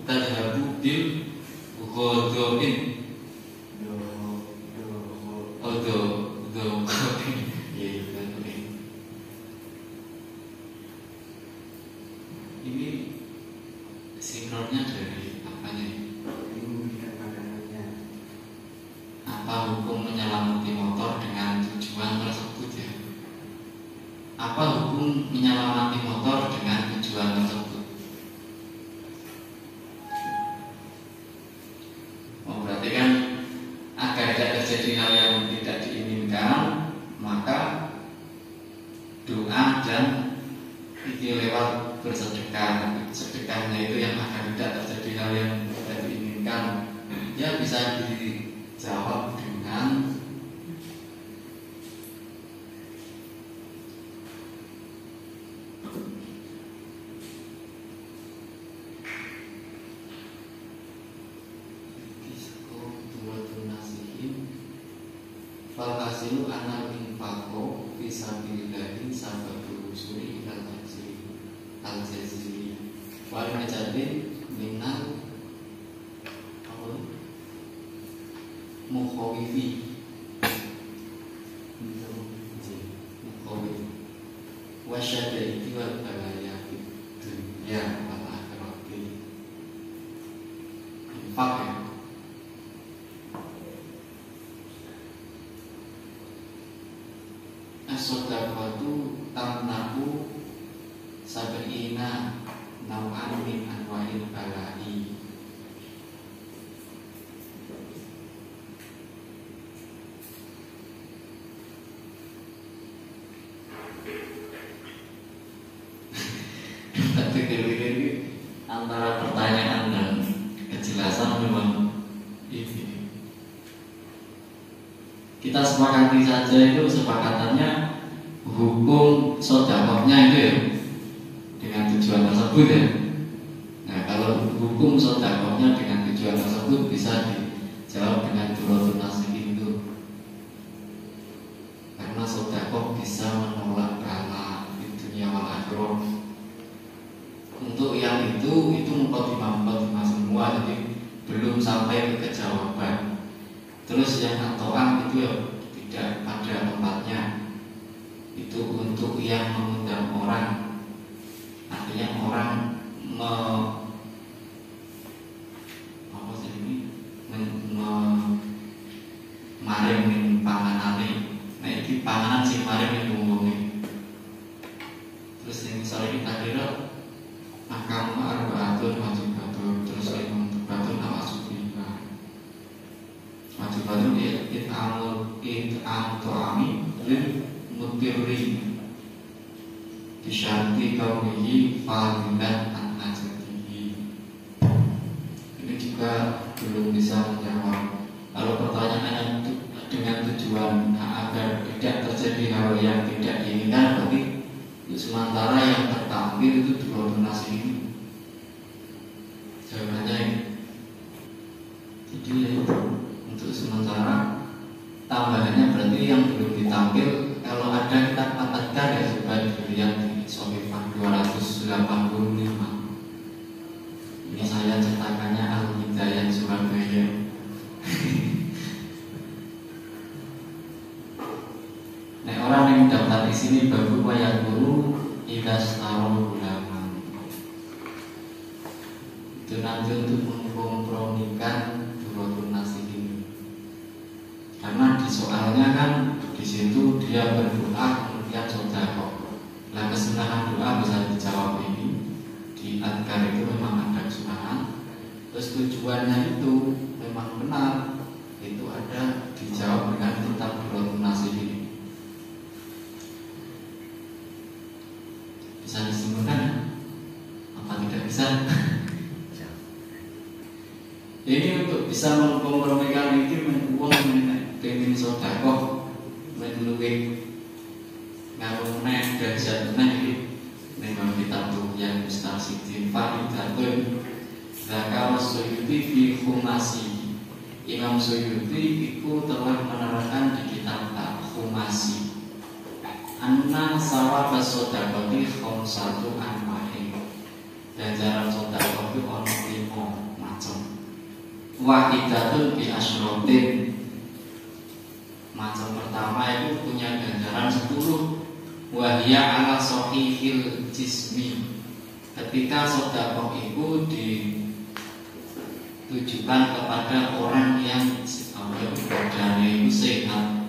tadhabu bil ghodoin ini sinkronnya dari apanya? Apa hukum menyelamati motor dengan tujuan tersebut ya? Apa hukum menyelamati motor dengan tujuan tersebut? Oh, berarti kan agar tidak terjadi hal yang tidak diinginkan, dan ini lewat bersedekah. Sedekahnya itu yang agar tidak terjadi hal yang tidak diinginkan. Ya bisa dijawab dengan Falhasilu anal infaqo fisabilillahi sababul usuli ilal al-jazili wal majadin minal mukhawifi wasyadaiti wal balaya dunya wal akhirati. Infak ya. As-sadaqatu tamnahu sab'ina naw'an min anwa'il bala'i. Pikir-pikir antara pertanyaan dan kejelasan memang ini. Kita sepakati saja itu sepakatannya hukum sedekahnya itu ya dengan tujuan tersebut ya. Nah kalau hukum sedekahnya dengan tujuan tersebut bisa dijawab dengan duratun nasihin itu, karena sedekah bisa menolak bala di dunia wal akhirah. Untuk yang itu mukadimah semua, jadi belum sampai ke kejawaban. Terus yang atoan itu ya tidak pada tempatnya. Itu untuk yang mengundang orang, artinya orang maring panganane. Nah ini panganan si maring yang ngomongnya. Terus yang misalnya kita kira akamu arba'atun wajibatun, terus yang batun awasudina wajibatun it'amul to'ami lil mutirri disyanti kaulihi fadilan an-najatihi. Ini juga belum bisa menjawab. Kalau pertanyaannya dengan tujuan agar tidak terjadi hal yang tidak diinginkan, berarti sementara yang tertampil itu dua donasi ini. Jawabannya ini. Jadi untuk sementara tambahannya berarti yang belum ditampil, kalau ada kita katakan ya coba dilihat di Sohifah 285. Ini saya cetakannya Al-Hidayat Surabaya. Nah orang yang daftar di sini baru wayang guru idas taruh ulama. Itu nanti untuk mengkompromikan duratun nasihin. Karena di soalnya kan di situ dia berdoa kemudian sedekah. Nah kesunahan doa bisa dijawab ini. Di adkar itu memang ada kesunahan. Terus tujuannya itu memang benar. Itu ada dijawab dengan kitab duratun nasihin. Bisa disimpulkan apa tidak bisa? Ini untuk bisa mengkompromikan itu uang pengen sedekah menluwih ngarone dari jatuhnya ini memang kita tuh yang mustaqsidin faridatun zakar Suyuti fi khumasi. Imam Suyuti itu telah menerangkan di kitab Khumasi anna sawab sedekah khamsatu anwa'in. Ganjaran sedekah itu ono 5 macam. Wahidatun bi asyratin. Macam pertama itu punya ganjaran 10. Wahya ala sahihil jismi. Ketika sedekah itu ditujukan kepada orang yang badannya itu sehat.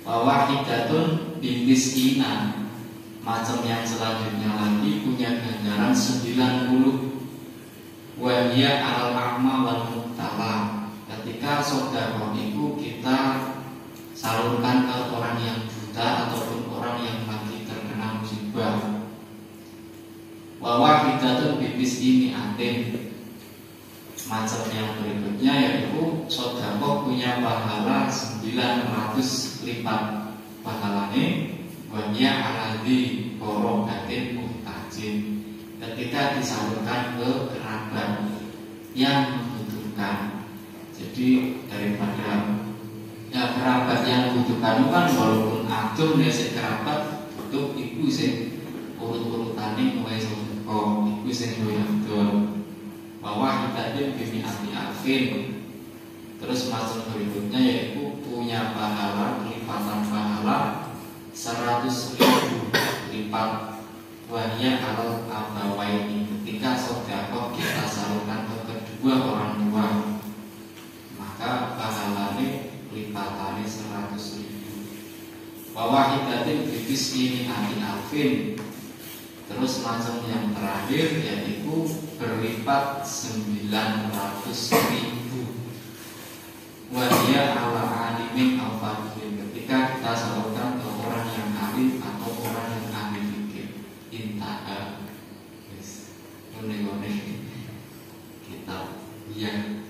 Wahidatun bi miskinan. Macam yang selanjutnya lagi punya ganjaran 90. Wahya al-a'ma wal mubtala. Ketika sedekah itu kita salurkan ke orang yang buta ataupun orang yang lagi terkena ini macam yang berikutnya yaitu sodako punya pahala 900 lipat pahalanya wanya aladi korobatin muhtajin ketika disalurkan ke kerabat yang membutuhkan. Jadi daripada kerabat yang membutuhkan kan walaupun acung ya si kerabat butuh ibu sih urut-urutannya mulai sodako ibu sih doyang bahwa kita bimi alfin. Terus macam berikutnya yaitu punya pahala lipatan pahala 100.000 lipat wahya kalau abawaini ketika sedekah kita salurkan ke kedua orang tua maka pahalanya lipatannya 100.000 bahwa kita bibis ini alfin. Terus macam yang terakhir yaitu berlipat 900.000 wahia ala alimin al-fadhil ketika kita salurkan ke orang yang alim atau orang yang ahli fikih intaha ngene-ngene kita yang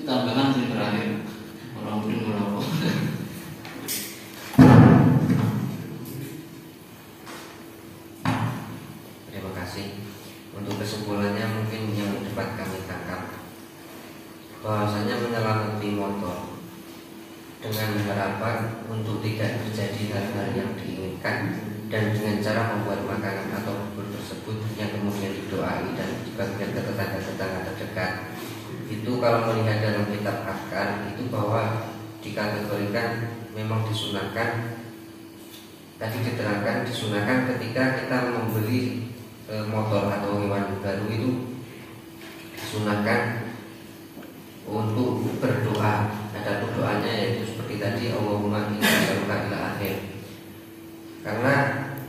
tambahan yang terakhir orang mungkin merokok. Untuk kesimpulannya mungkin yang dapat kami tangkap bahwasanya menyelamatin motor dengan harapan untuk tidak terjadi hal-hal yang diinginkan dan dengan cara membuat makanan atau bubur tersebut yang kemudian didoai dan dibagikan ke tetangga-tetangga terdekat itu kalau melihat dalam kitab akar itu bahwa dikategorikan memang disunahkan. Tadi diterangkan disunahkan ketika kita membeli motor atau hewan baru itu disunahkan untuk berdoa. Ada doanya yaitu seperti tadi Allahumma inni as'aluka ila akhir. Karena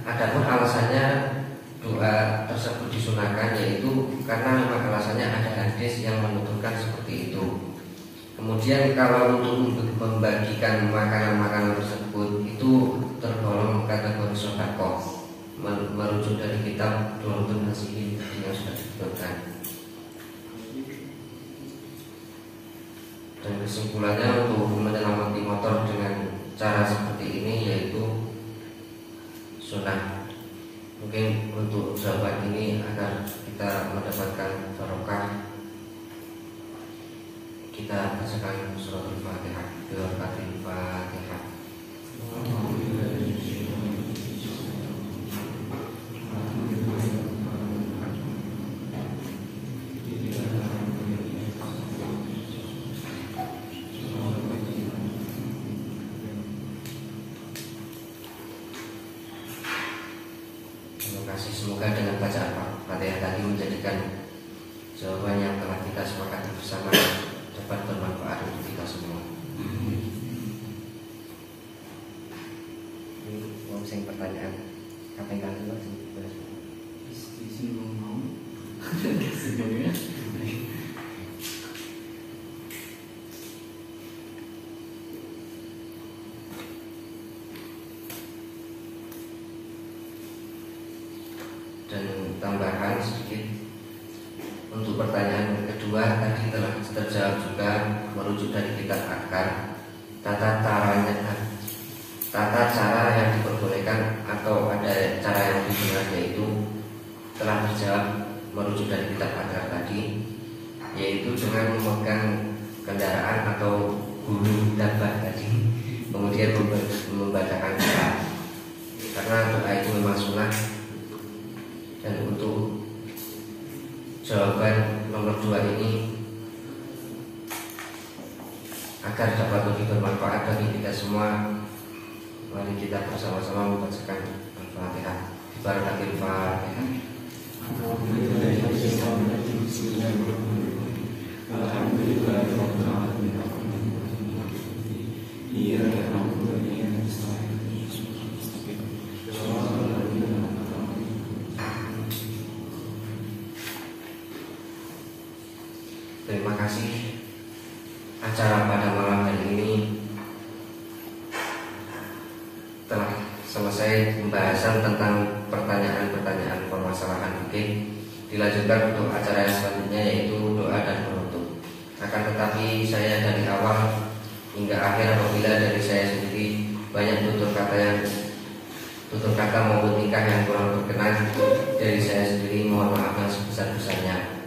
adapun alasannya doa tersebut disunahkan yaitu karena memang alasannya ada hadis yang menuturkan seperti itu. Kemudian kalau untuk membagikan makanan-makanan tersebut itu tergolong kategori sedekah merujuk dari kitab Durratun Nasihin yang sudah disebutkan. Dan kesimpulannya untuk menyelamati motor dengan cara seperti ini yaitu sunnah. Mungkin untuk jawaban ini agar kita mendapatkan barokah kita bacakan surat Al-Fatihah. Al-Fatihah. Semoga dengan bacaan Fatihah tadi menjadikan jawaban yang telah kita sepakati bersama dapat bermanfaat untuk kita semua. Ini mau sing pertanyaan apa yang kalian buat? Di sini mau. Dan tambahan sedikit untuk pertanyaan kedua tadi telah terjawab juga merujuk dari kitab akar tata cara yang diperbolehkan atau ada cara yang dibenar yaitu telah terjawab merujuk dari kitab akar tadi yaitu dengan memegang kendaraan atau gulu dabah tadi kemudian membacakan doa karena doa itu memang sunnah. Dan untuk jawaban nomor 2 ini agar dapat lebih bermanfaat bagi kita semua, mari kita bersama-sama membacakan Al-Fatihah. Barakatil Fatihah. Terima kasih. Acara pada malam hari ini telah selesai pembahasan tentang pertanyaan-pertanyaan permasalahan fikih, dilanjutkan untuk acara yang selanjutnya yaitu doa dan penutup. Akan tetapi saya dari awal hingga akhir apabila dari saya sendiri banyak tutur kata maupun tingkah yang kurang berkenan dari saya sendiri, mohon maaf yang sebesar-besarnya.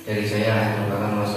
Dari saya, wassalamualaikum